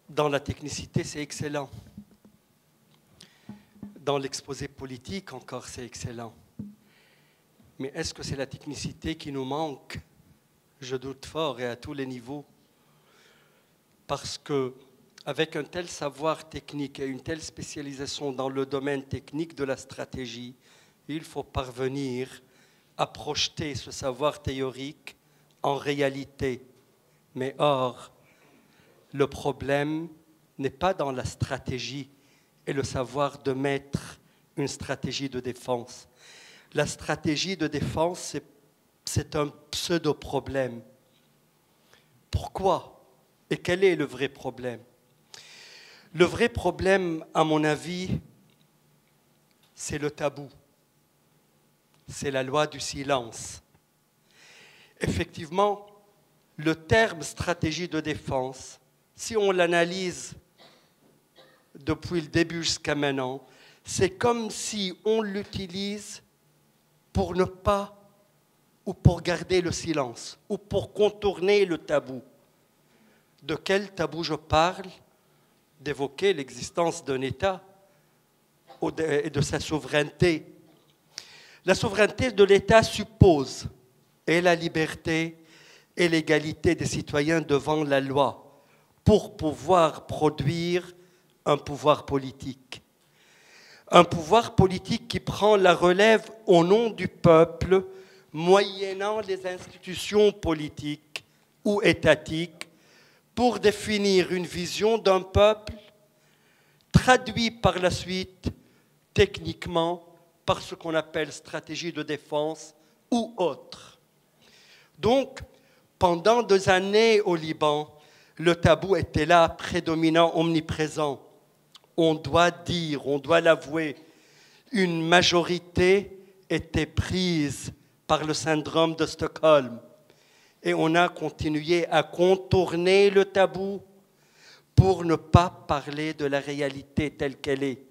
dans la technicité, c'est excellent. Dans l'exposé politique, encore, c'est excellent. Mais est-ce que c'est la technicité qui nous manque? Je doute fort, et à tous les niveaux. Parce que avec un tel savoir technique et une telle spécialisation dans le domaine technique de la stratégie, il faut parvenir à projeter ce savoir théorique en réalité. Mais or, le problème n'est pas dans la stratégie et le savoir de mettre une stratégie de défense. La stratégie de défense, c'est un pseudo-problème. Pourquoi? Et quel est le vrai problème? Le vrai problème, à mon avis, c'est le tabou. C'est la loi du silence. Effectivement, le terme stratégie de défense, si on l'analyse depuis le début jusqu'à maintenant, c'est comme si on l'utilise pour ne pas, ou pour garder le silence, ou pour contourner le tabou. De quel tabou je parle? D'évoquer l'existence d'un État et de sa souveraineté. La souveraineté de l'État suppose et la liberté et l'égalité des citoyens devant la loi pour pouvoir produire un pouvoir politique. Un pouvoir politique qui prend la relève au nom du peuple, moyennant les institutions politiques ou étatiques, pour définir une vision d'un peuple, traduit par la suite techniquement par ce qu'on appelle stratégie de défense ou autre. Donc, pendant 2 années au Liban, le tabou était là, prédominant, omniprésent. On doit dire, on doit l'avouer, une majorité était prise par le syndrome de Stockholm. Et on a continué à contourner le tabou pour ne pas parler de la réalité telle qu'elle est.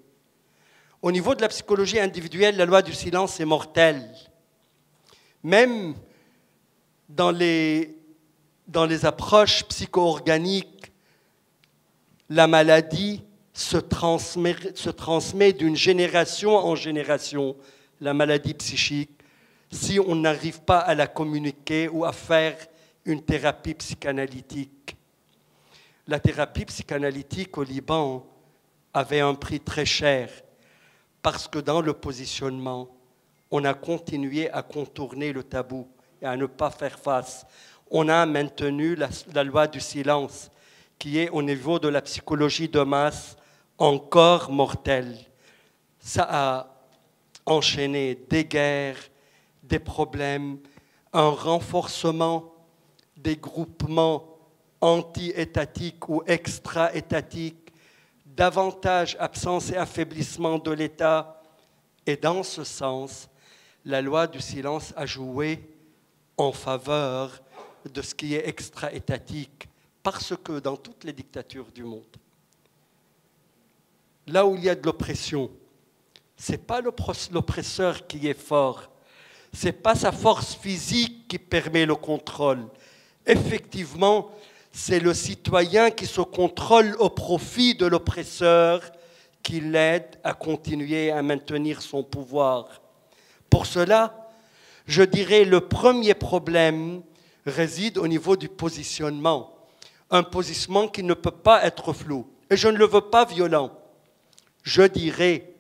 Au niveau de la psychologie individuelle, la loi du silence est mortelle. Même dans les approches psycho-organiques, la maladie se transmet d'une génération en génération, la maladie psychique, si on n'arrive pas à la communiquer ou à faire une thérapie psychanalytique. La thérapie psychanalytique au Liban avait un prix très cher parce que dans le positionnement, on a continué à contourner le tabou et à ne pas faire face. On a maintenu la loi du silence qui est au niveau de la psychologie de masse encore mortelle. Ça a enchaîné des guerres, des problèmes, un renforcement des groupements anti-étatiques ou extra-étatiques, davantage absence et affaiblissement de l'État. Et dans ce sens, la loi du silence a joué en faveur de ce qui est extra-étatique, parce que dans toutes les dictatures du monde, là où il y a de l'oppression, ce n'est pas l'oppresseur qui est fort, ce n'est pas sa force physique qui permet le contrôle. Effectivement, c'est le citoyen qui se contrôle au profit de l'oppresseur qui l'aide à continuer à maintenir son pouvoir. Pour cela, je dirais le premier problème réside au niveau du positionnement. un positionnement qui ne peut pas être flou. Et je ne le veux pas violent. Je dirais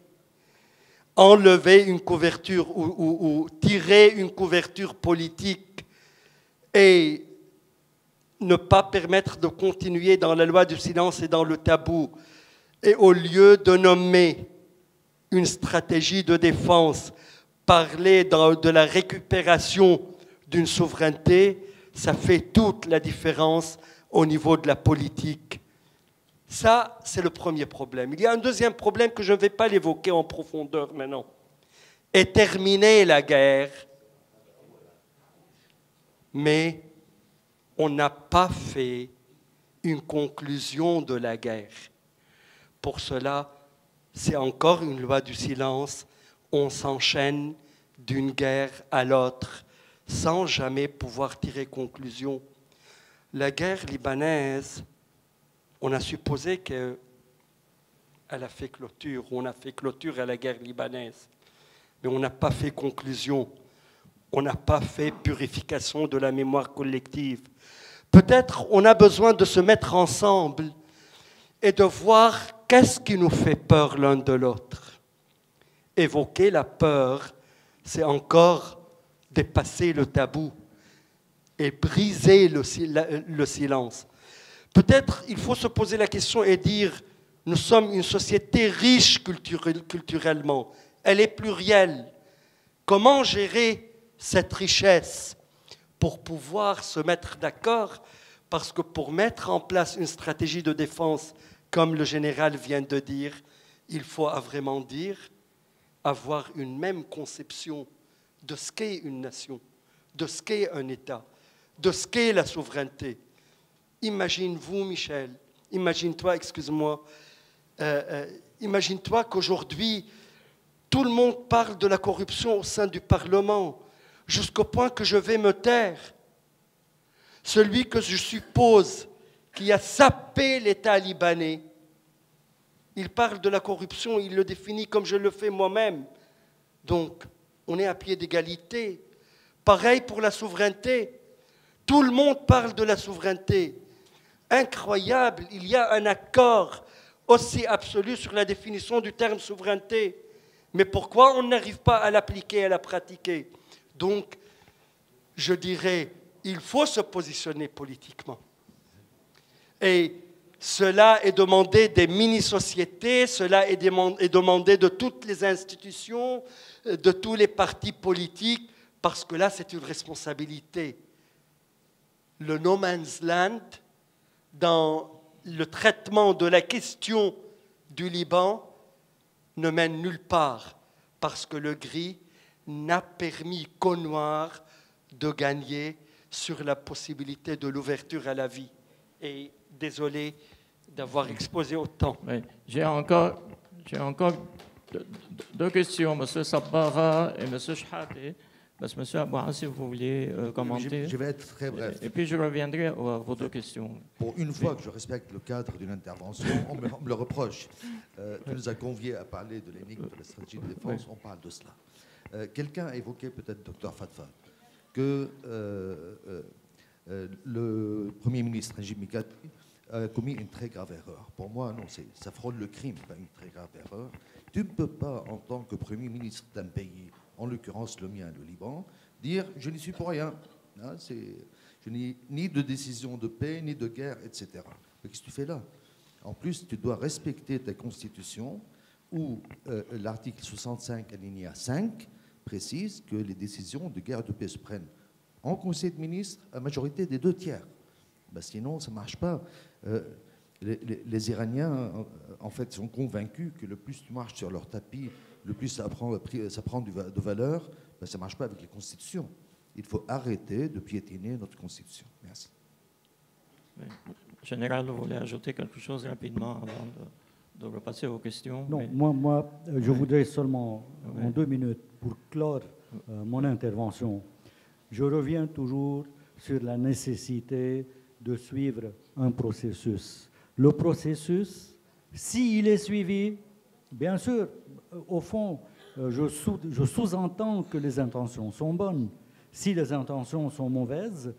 enlever une couverture ou tirer une couverture politique et ne pas permettre de continuer dans la loi du silence et dans le tabou. Et au lieu de nommer une stratégie de défense, parler de la récupération d'une souveraineté, ça fait toute la différence au niveau de la politique. Ça, c'est le premier problème. Il y a un deuxième problème que je ne vais pas l'évoquer en profondeur maintenant. Et terminer la guerre, mais on n'a pas fait une conclusion de la guerre. Pour cela, c'est encore une loi du silence. On s'enchaîne d'une guerre à l'autre sans jamais pouvoir tirer conclusion. La guerre libanaise, on a supposé qu'elle a fait clôture, on a fait clôture à la guerre libanaise, mais on n'a pas fait conclusion, on n'a pas fait purification de la mémoire collective. Peut-être on a besoin de se mettre ensemble et de voir qu'est-ce qui nous fait peur l'un de l'autre. Évoquer la peur, c'est encore dépasser le tabou et briser le silence. Peut-être il faut se poser la question et dire, nous sommes une société riche culturellement, elle est plurielle. Comment gérer cette richesse pour pouvoir se mettre d'accord? Parce que pour mettre en place une stratégie de défense, comme le général vient de dire, il faut vraiment dire, avoir une même conception de ce qu'est une nation, de ce qu'est un État, de ce qu'est la souveraineté. Imagine-vous, Michel, imagine-toi, excuse-moi, imagine-toi qu'aujourd'hui, tout le monde parle de la corruption au sein du Parlement, jusqu'au point que je vais me taire. Celui que je suppose qui a sapé l'État libanais, il parle de la corruption, il le définit comme je le fais moi-même. Donc, on est à pied d'égalité. Pareil pour la souveraineté. Tout le monde parle de la souveraineté. Incroyable, il y a un accord aussi absolu sur la définition du terme souveraineté. Mais pourquoi on n'arrive pas à l'appliquer, à la pratiquer? Donc, je dirais, il faut se positionner politiquement. Et cela est demandé des mini-sociétés, cela est demandé de toutes les institutions, de tous les partis politiques, parce que là, c'est une responsabilité. Le no man's land, dans le traitement de la question du Liban, ne mène nulle part, parce que le gris n'a permis qu'au noir de gagner sur la possibilité de l'ouverture à la vie. Et désolé d'avoir exposé autant.
Oui. J'ai encore deux questions, M. Sabbara et M. Shahate. M. Abouan, si vous vouliez commenter.
Je vais être très bref.
Et puis je reviendrai à vos deux questions.
Pour une fois que je respecte le cadre d'une intervention, on me le reproche. Tu nous as conviés à parler de l'énigme de la stratégie de défense, on parle de cela. Quelqu'un a évoqué, peut-être Dr Fatfa, que le Premier ministre Najib Mikati a commis une très grave erreur. Pour moi, non, ça frôle le crime, pas une très grave erreur. Tu ne peux pas, en tant que Premier ministre d'un pays, en l'occurrence le mien, le Liban, dire « je n'y suis pour rien hein, ». Je n'ai ni de décision de paix, ni de guerre, etc. Mais qu'est-ce que tu fais là? En plus, tu dois respecter ta constitution où l'article 65, alinéa 5, précise que les décisions de guerre et de paix se prennent en Conseil de ministres à majorité des 2/3. Ben sinon, ça ne marche pas. Les Iraniens, en fait, sont convaincus que le plus tu marches sur leur tapis, le plus ça prend de valeur, ben ça ne marche pas avec les constitutions. Il faut arrêter de piétiner notre constitution. Merci.
Général, vous voulez ajouter quelque chose rapidement avant de repasser aux questions?
Non, moi, je voudrais seulement, en 2 minutes, pour clore mon intervention, je reviens toujours sur la nécessité de suivre un processus. Le processus, s'il est suivi, bien sûr, au fond, je sous-entends que les intentions sont bonnes. Si les intentions sont mauvaises,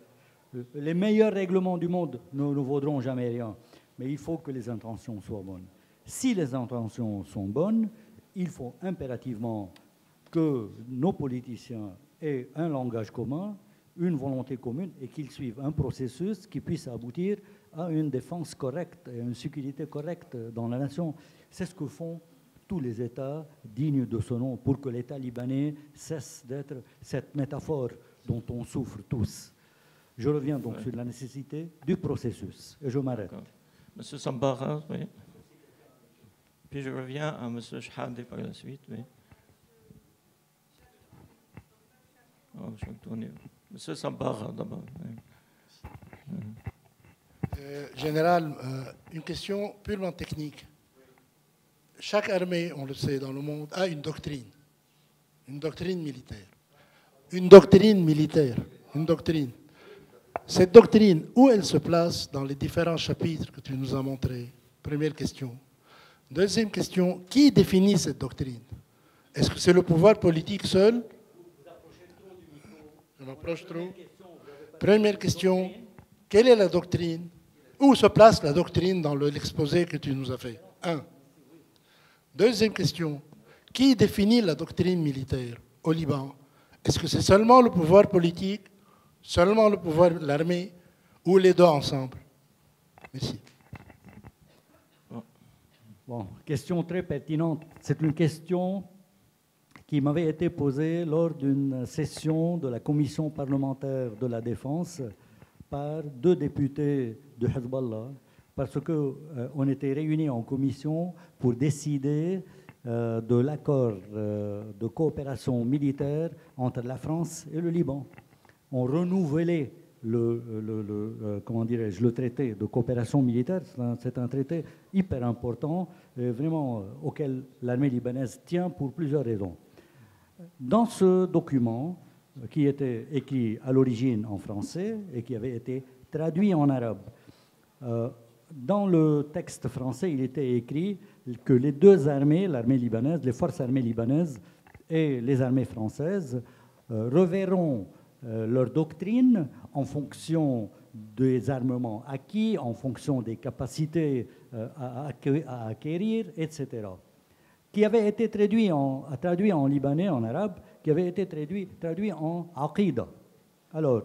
Les meilleurs règlements du monde ne vaudront jamais rien. Mais il faut que les intentions soient bonnes. Si les intentions sont bonnes, il faut impérativement que nos politiciens aient un langage commun, une volonté commune et qu'ils suivent un processus qui puisse aboutir à une défense correcte et à une sécurité correcte dans la nation. C'est ce que font tous les États dignes de ce nom pour que l'État libanais cesse d'être cette métaphore dont on souffre tous. Je reviens donc sur la nécessité du processus et je m'arrête.
Monsieur Sambara, oui. Puis je reviens à Monsieur Shahadi par la suite, oui. Oh, je vais tourner. Monsieur Sambara d'abord. Oui.
Général, une question purement technique. Chaque armée, on le sait dans le monde, a une doctrine militaire. Une doctrine militaire, une doctrine. Cette doctrine, où elle se place dans les différents chapitres que tu nous as montrés? Première question. Deuxième question, qui définit cette doctrine? Est-ce que c'est le pouvoir politique seul? Je m'approche trop. Première question, quelle est la doctrine? Où se place la doctrine dans l'exposé que tu nous as fait? Un. Deuxième question, qui définit la doctrine militaire au Liban? Est-ce que c'est seulement le pouvoir politique, seulement le pouvoir de l'armée, ou les deux ensemble? Merci.
Bon, question très pertinente. C'est une question qui m'avait été posée lors d'une session de la commission parlementaire de la défense par deux députés de Hezbollah, parce qu'on était réunis en commission pour décider de l'accord de coopération militaire entre la France et le Liban. On renouvelait le traité de coopération militaire. C'est un traité hyper important, vraiment auquel l'armée libanaise tient pour plusieurs raisons. Dans ce document, qui était écrit à l'origine en français et qui avait été traduit en arabe, dans le texte français, il était écrit que les deux armées, l'armée libanaise, les forces armées libanaises et les armées françaises, reverront leur doctrine en fonction des armements acquis, en fonction des capacités à acquérir, etc. Qui avait été traduit en libanais, en arabe, qui avait été traduit en aqida. Alors,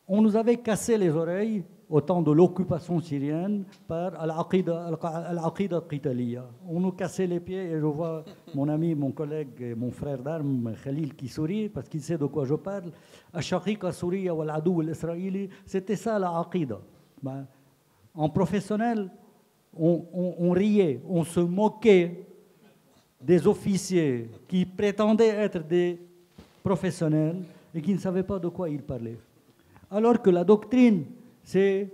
on nous avait cassé les oreilles au temps de l'occupation syrienne par al-aqida qitaliya. On nous cassait les pieds et je vois mon ami, mon collègue et mon frère d'armes, Khalil, qui sourit parce qu'il sait de quoi je parle. Al-shaqiqa Souria wal-adou al-israéli, c'était ça l'aqida. Ben, en professionnel, on riait, on se moquait des officiers qui prétendaient être des professionnels et qui ne savaient pas de quoi ils parlaient. Alors que la doctrine, c'est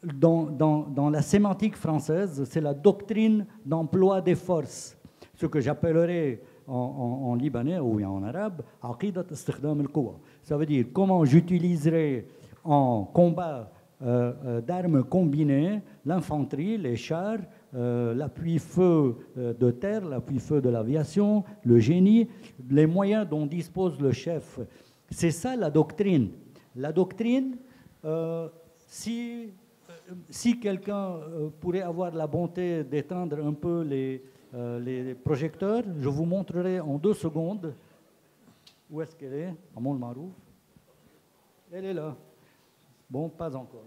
dans la sémantique française, c'est la doctrine d'emploi des forces, ce que j'appellerais en libanais ou en arabe, aqidat istikhdam al-quwa. Ça veut dire comment j'utiliserai en combat d'armes combinées l'infanterie, les chars, l'appui-feu de terre, l'appui-feu de l'aviation, le génie, les moyens dont dispose le chef. C'est ça la doctrine. La doctrine, si quelqu'un pourrait avoir la bonté d'éteindre un peu les projecteurs, je vous montrerai en 2 secondes. Où est-ce qu'elle est? Amoul Marouf. Elle est là. Bon, pas encore.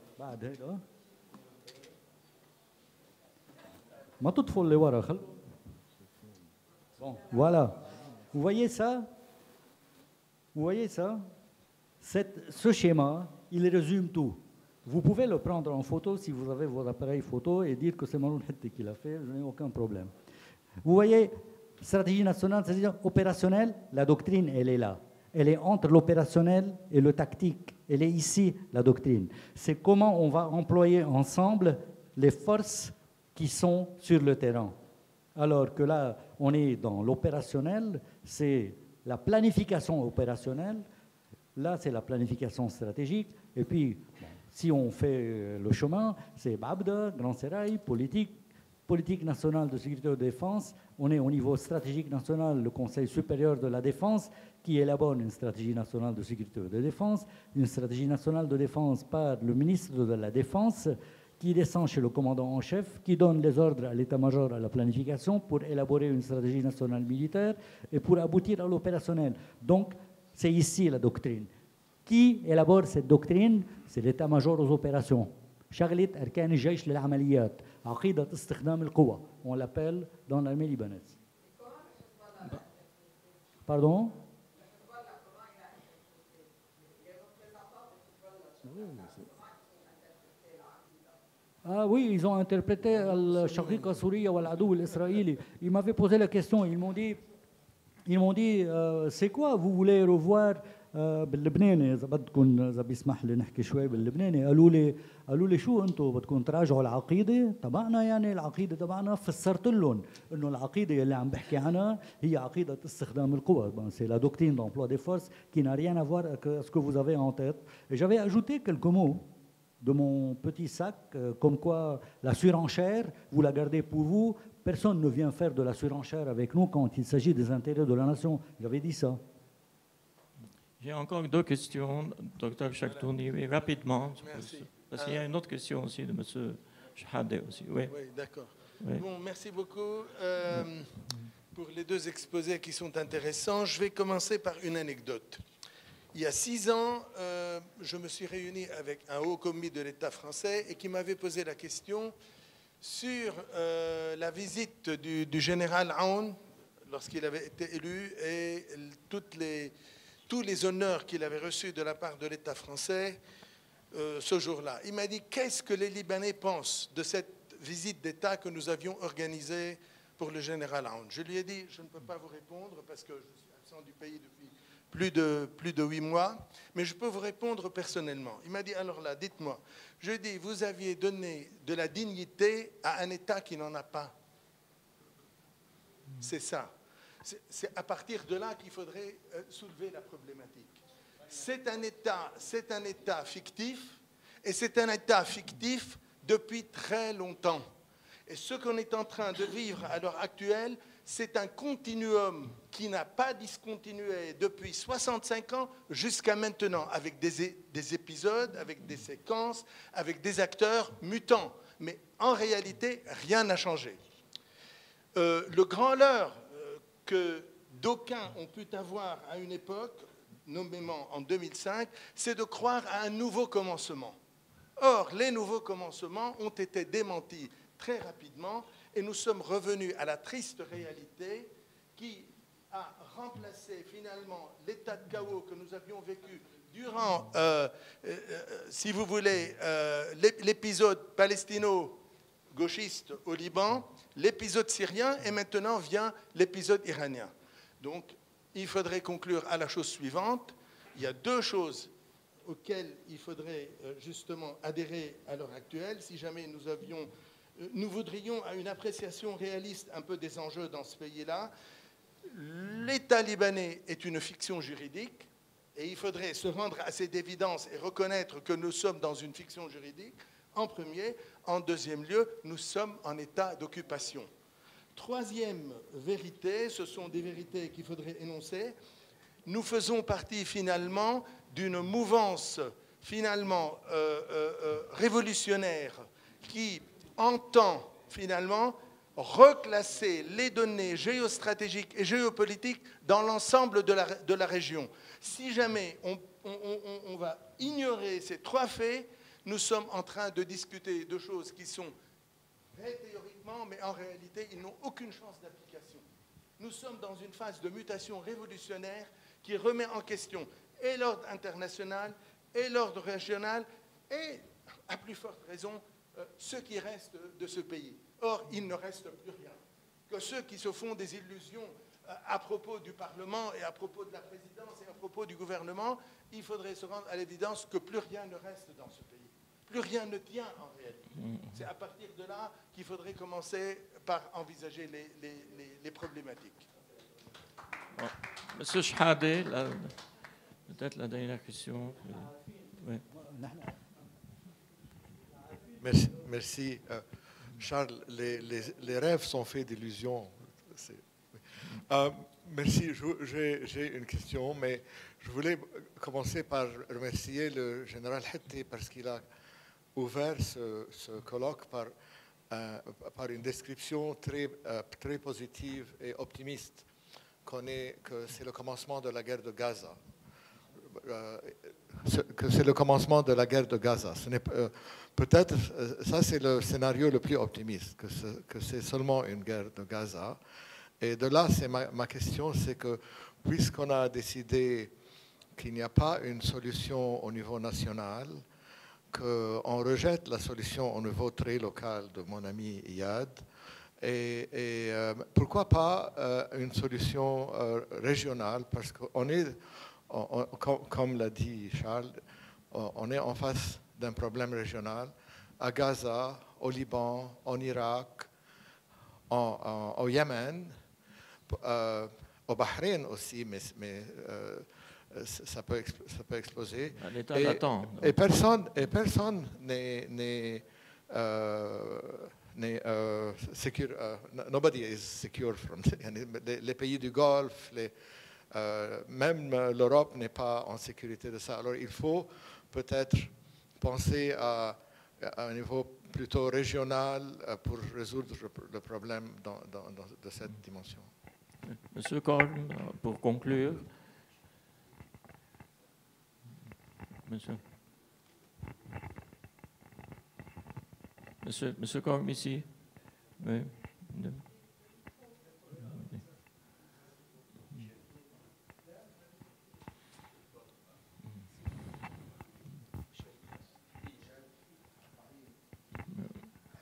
Bon, voilà. Vous voyez ça? Vous voyez ça? Ce schéma, il résume tout. Vous pouvez le prendre en photo si vous avez vos appareils photo et dire que c'est Maloun Hetti qui l'a fait, je n'ai aucun problème. Vous voyez, stratégie nationale, c'est-à-dire opérationnelle, la doctrine, elle est là. Elle est entre l'opérationnel et le tactique. Elle est ici, la doctrine. C'est comment on va employer ensemble les forces qui sont sur le terrain. Alors que là, on est dans l'opérationnel, c'est la planification opérationnelle. Là, c'est la planification stratégique. Et puis, bon, si on fait le chemin, c'est Babda, Grand Serail, politique, politique nationale de sécurité et de défense, on est au niveau stratégique national, le Conseil supérieur de la défense, qui élabore une stratégie nationale de sécurité et de défense. Une stratégie nationale de défense par le ministre de la Défense, qui descend chez le commandant en chef, qui donne les ordres à l'état-major, à la planification, pour élaborer une stratégie nationale militaire et pour aboutir à l'opérationnel. Donc, c'est ici la doctrine. Qui élabore cette doctrine? C'est l'état-major aux opérations. شغلة أركان الجيش للعمليات، عقيدة استخدام القوى. On l'appelle dans l'armée libanaise. Pardon? Ah oui, ils ont interprété al-Shaqiqa Souria ou al-Adou l'Israéli. Ils m'avaient posé la question, ils m'ont dit c'est quoi, vous voulez revoir باللبناني اذا بدكم اذا بيسمح لي نحكي شوي باللبناني قالوا لي شو انتم بدكم تراجعوا العقيده تبعنا يعني العقيده تبعنا فسرت لهم انه العقيده اللي عم بحكي عنها هي عقيده استخدام القوى c'est la doctrine d'emploi des forces qui n'a rien à voir avec ce que vous avez en tête et j'avais ajouté quelques mots de mon petit sac comme quoi la surenchère vous la gardez pour vous, personne ne vient faire de la surenchère avec nous quand il s'agit des intérêts de la nation, j'avais dit ça.
J'ai encore deux questions, Dr Chaktouni, oui, rapidement.
Merci.
Parce qu'il y a une autre question aussi de M. Chahadeh aussi. Oui,
oui d'accord.
Oui.
Bon, merci beaucoup pour les deux exposés qui sont intéressants. Je vais commencer par une anecdote. Il y a 6 ans, je me suis réuni avec un haut commis de l'État français et qui m'avait posé la question sur la visite du général Aoun lorsqu'il avait été élu et tous les honneurs qu'il avait reçus de la part de l'État français ce jour-là. Il m'a dit, qu'est-ce que les Libanais pensent de cette visite d'État que nous avions organisée pour le général Aoun? Je lui ai dit, je ne peux pas vous répondre parce que je suis absent du pays depuis plus de 8 mois, mais je peux vous répondre personnellement. Il m'a dit, alors là, dites-moi, je lui ai dit, vous aviez donné de la dignité à un État qui n'en a pas. C'est ça. C'est à partir de là qu'il faudrait soulever la problématique. C'est un État fictif, et c'est un État fictif depuis très longtemps. Et ce qu'on est en train de vivre à l'heure actuelle, c'est un continuum qui n'a pas discontinué depuis 65 ans jusqu'à maintenant, avec des épisodes, avec des séquences, avec des acteurs mutants. Mais en réalité, rien n'a changé. Le grand leurre que d'aucuns ont pu avoir à une époque, nommément en 2005, c'est de croire à un nouveau commencement. Or, les nouveaux commencements ont été démentis très rapidement et nous sommes revenus à la triste réalité qui a remplacé finalement l'état de chaos que nous avions vécu durant, si vous voulez, l'épisode palestino-gauchiste au Liban, l'épisode syrien et maintenant vient l'épisode iranien. Donc, il faudrait conclure à la chose suivante. Il y a 2 choses auxquelles il faudrait justement adhérer à l'heure actuelle si jamais nous voudrions à une appréciation réaliste un peu des enjeux dans ce pays-là. L'État libanais est une fiction juridique et il faudrait se rendre à cette évidence et reconnaître que nous sommes dans une fiction juridique, en premier. En deuxième lieu, nous sommes en état d'occupation. Troisième vérité, ce sont des vérités qu'il faudrait énoncer. Nous faisons partie finalement d'une mouvance finalement révolutionnaire qui entend finalement reclasser les données géostratégiques et géopolitiques dans l'ensemble de la région. Si jamais on va ignorer ces 3 faits, nous sommes en train de discuter de choses qui sont vraies théoriquement, mais en réalité, ils n'ont aucune chance d'application. Nous sommes dans une phase de mutation révolutionnaire qui remet en question et l'ordre international, et l'ordre régional, et, à plus forte raison, ce qui reste de ce pays. Or, il ne reste plus rien. Que ceux qui se font des illusions à propos du Parlement et à propos de la présidence et à propos du gouvernement, il faudrait se rendre à l'évidence que plus rien ne reste dans ce pays. Plus rien ne tient en réalité. C'est à partir de là qu'il faudrait commencer par envisager les problématiques.
Bon. Monsieur Chahadeh, peut-être la dernière question. Oui.
Merci. Charles, les rêves sont faits d'illusions. Merci. J'ai une question, mais je voulais commencer par remercier le général Hetti parce qu'il a ouvert ce colloque par une description très positive et optimiste que c'est le commencement de la guerre de Gaza. Que c'est le commencement de la guerre de Gaza. Peut-être, ça c'est le scénario le plus optimiste, que c'est seulement une guerre de Gaza. Et de là, c'est ma question, c'est que puisqu'on a décidé qu'il n'y a pas une solution au niveau national, qu'on rejette la solution au niveau très local de mon ami Iyad, et pourquoi pas une solution régionale, parce qu'on est, comme l'a dit Charles, on est en face d'un problème régional à Gaza, au Liban, en Irak, au Yémen, au Bahreïn aussi, mais ça peut exploser. Et personne n'est secure. Nobody is secure from les pays du Golfe, même l'Europe n'est pas en sécurité de ça. Alors il faut peut-être penser à un niveau plutôt régional pour résoudre le problème de cette dimension.
Monsieur Korn, pour conclure. Monsieur Korn, ici. Oui.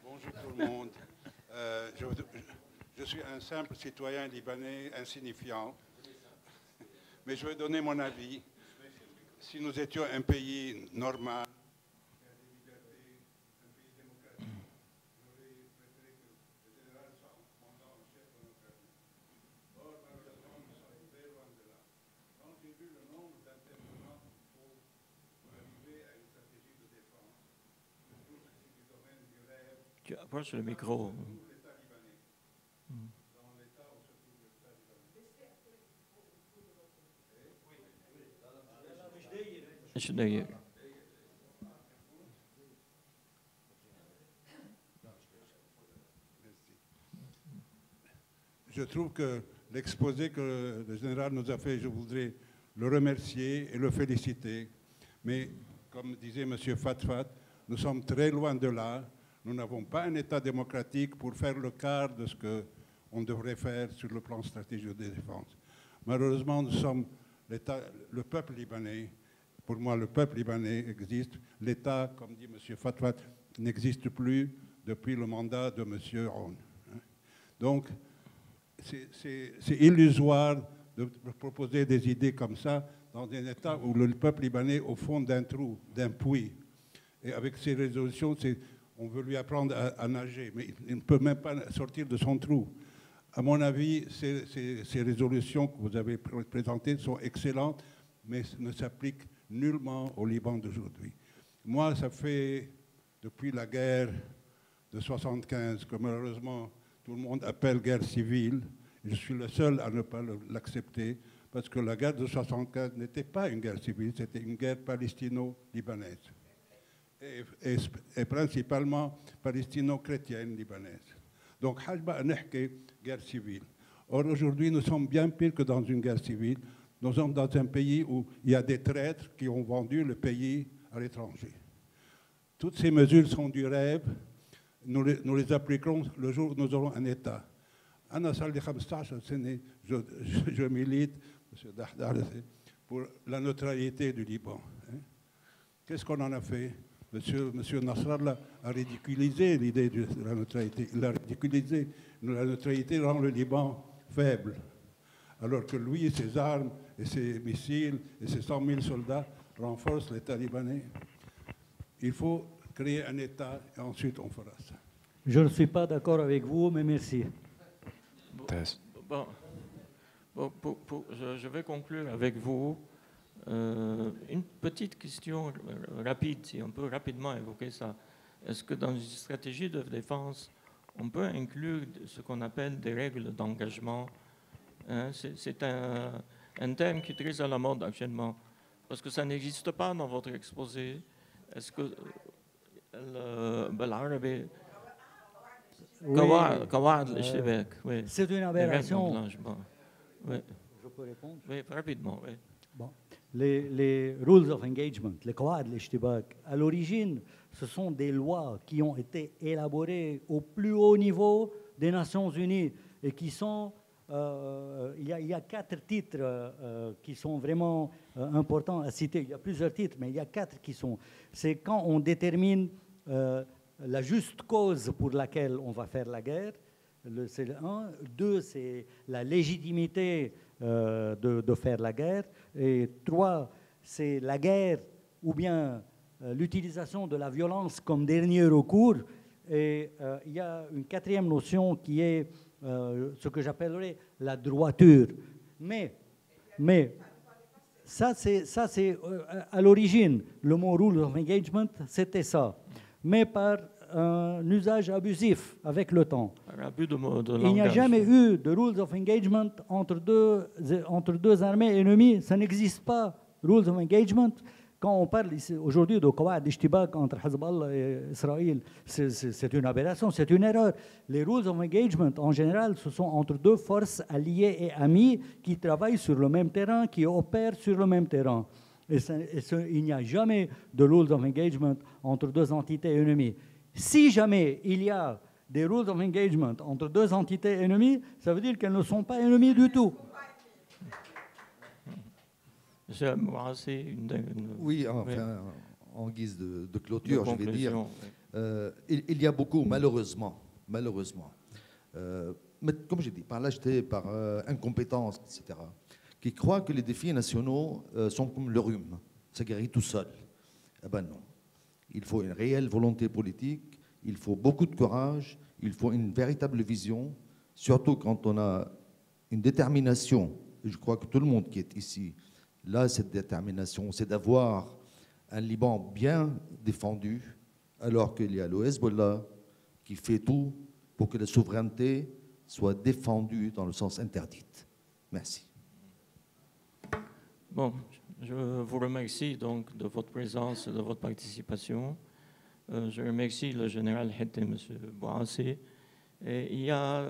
Bonjour tout le monde. Je suis un simple citoyen libanais insignifiant, mais je vais donner mon avis. Si nous étions un pays normal,
Tu approches le micro.
Je trouve que l'exposé que le général nous a fait, je voudrais le remercier et le féliciter. Mais comme disait M. Fatfat, nous sommes très loin de là. Nous n'avons pas un État démocratique pour faire le quart de ce qu'on devrait faire sur le plan stratégique de défense. Malheureusement, nous sommes le peuple libanais. Pour moi, le peuple libanais existe. L'État, comme dit M. Fatfat, n'existe plus depuis le mandat de M. Aoun. Donc, c'est illusoire de proposer des idées comme ça dans un État où le peuple libanais est au fond d'un trou, d'un puits. Et avec ces résolutions, on veut lui apprendre à nager, mais il ne peut même pas sortir de son trou. À mon avis, ces résolutions que vous avez présentées sont excellentes, mais ne s'appliquent nullement au Liban d'aujourd'hui. Moi, ça fait depuis la guerre de 1975 que malheureusement tout le monde appelle guerre civile. Je suis le seul à ne pas l'accepter, parce que la guerre de 1975 n'était pas une guerre civile, c'était une guerre palestino-libanaise. Et principalement palestino-chrétienne libanaise. Donc, guerre civile. Or, aujourd'hui, nous sommes bien pire que dans une guerre civile. Nous sommes dans un pays où il y a des traîtres qui ont vendu le pays à l'étranger. Toutes ces mesures sont du rêve. Nous les appliquerons le jour où nous aurons un État. Je milite, M. Dahdar, pour la neutralité du Liban. Qu'est-ce qu'on en a fait? Monsieur Nasrallah a ridiculisé l'idée de la neutralité. Il l'a ridiculisé. La neutralité rend le Liban faible. Alors que lui, ses armes et ses missiles et ses 100 000 soldats renforcent l'État libanais. Il faut créer un État et ensuite on fera ça.
Je ne suis pas d'accord avec vous, mais merci.
Je vais conclure avec vous. Une petite question rapide, si on peut rapidement évoquer ça. Est-ce que dans une stratégie de défense, on peut inclure ce qu'on appelle des règles d'engagement. Hein, c'est un terme qui est très à la mode actuellement, parce que ça n'existe pas dans votre exposé. Est-ce que
c'est une aberration.
Oui.
Je peux répondre?
Oui, rapidement. Oui.
Bon. Les rules of engagement, les قواعد الاشتباك, à l'origine, ce sont des lois qui ont été élaborées au plus haut niveau des Nations Unies et qui sont... il y a 4 titres qui sont vraiment importants à citer. Il y a plusieurs titres, mais il y a 4 qui sont... C'est quand on détermine la juste cause pour laquelle on va faire la guerre. C'est le 1. 2, c'est la légitimité de faire la guerre. Et 3, c'est la guerre ou bien l'utilisation de la violence comme dernier recours. Et il y a une 4e notion qui est ce que j'appellerais la droiture. Mais ça c'est à l'origine, le mot rule of engagement, c'était ça. Mais par un usage abusif avec le temps. Il n'y a jamais eu de rules of engagement entre deux armées ennemies. Ça n'existe pas, rules of engagement. Quand on parle aujourd'hui de قواعد اشتباك entre Hezbollah et Israël, c'est une aberration, c'est une erreur. Les rules of engagement, en général, ce sont entre 2 forces alliées et amies qui travaillent sur le même terrain, qui opèrent sur le même terrain. Il n'y a jamais de rules of engagement entre 2 entités ennemies. Si jamais il y a des rules of engagement entre 2 entités ennemies, ça veut dire qu'elles ne sont pas ennemies du tout.
Oui, enfin, en guise de clôture, je vais dire, il y a beaucoup, malheureusement, mais comme j'ai dit, par lâcheté, par incompétence, etc., qui croient que les défis nationaux sont comme le rhume, ça guérit tout seul. Eh ben non. Il faut une réelle volonté politique, il faut beaucoup de courage, il faut une véritable vision, surtout quand on a une détermination, et je crois que tout le monde qui est ici, là, cette détermination, c'est d'avoir un Liban bien défendu, alors qu'il y a le Hezbollah qui fait tout pour que la souveraineté soit défendue dans le sens interdit. Merci.
Bon, je vous remercie donc de votre présence et de votre participation. Je remercie le général Hette, M. Bouassé. Et il y a,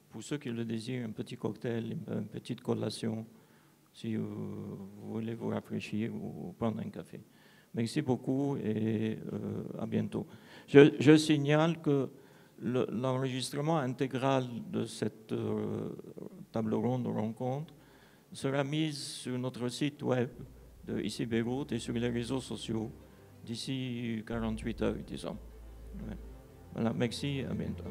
pour ceux qui le désirent, un petit cocktail, une petite collation, si vous voulez vous rafraîchir ou prendre un café. Merci beaucoup et à bientôt. Je signale que l'enregistrement intégral de cette table ronde de rencontre sera mis sur notre site web de ICI Beyrouth et sur les réseaux sociaux d'ici 48 heures, disons. Voilà, merci, à bientôt.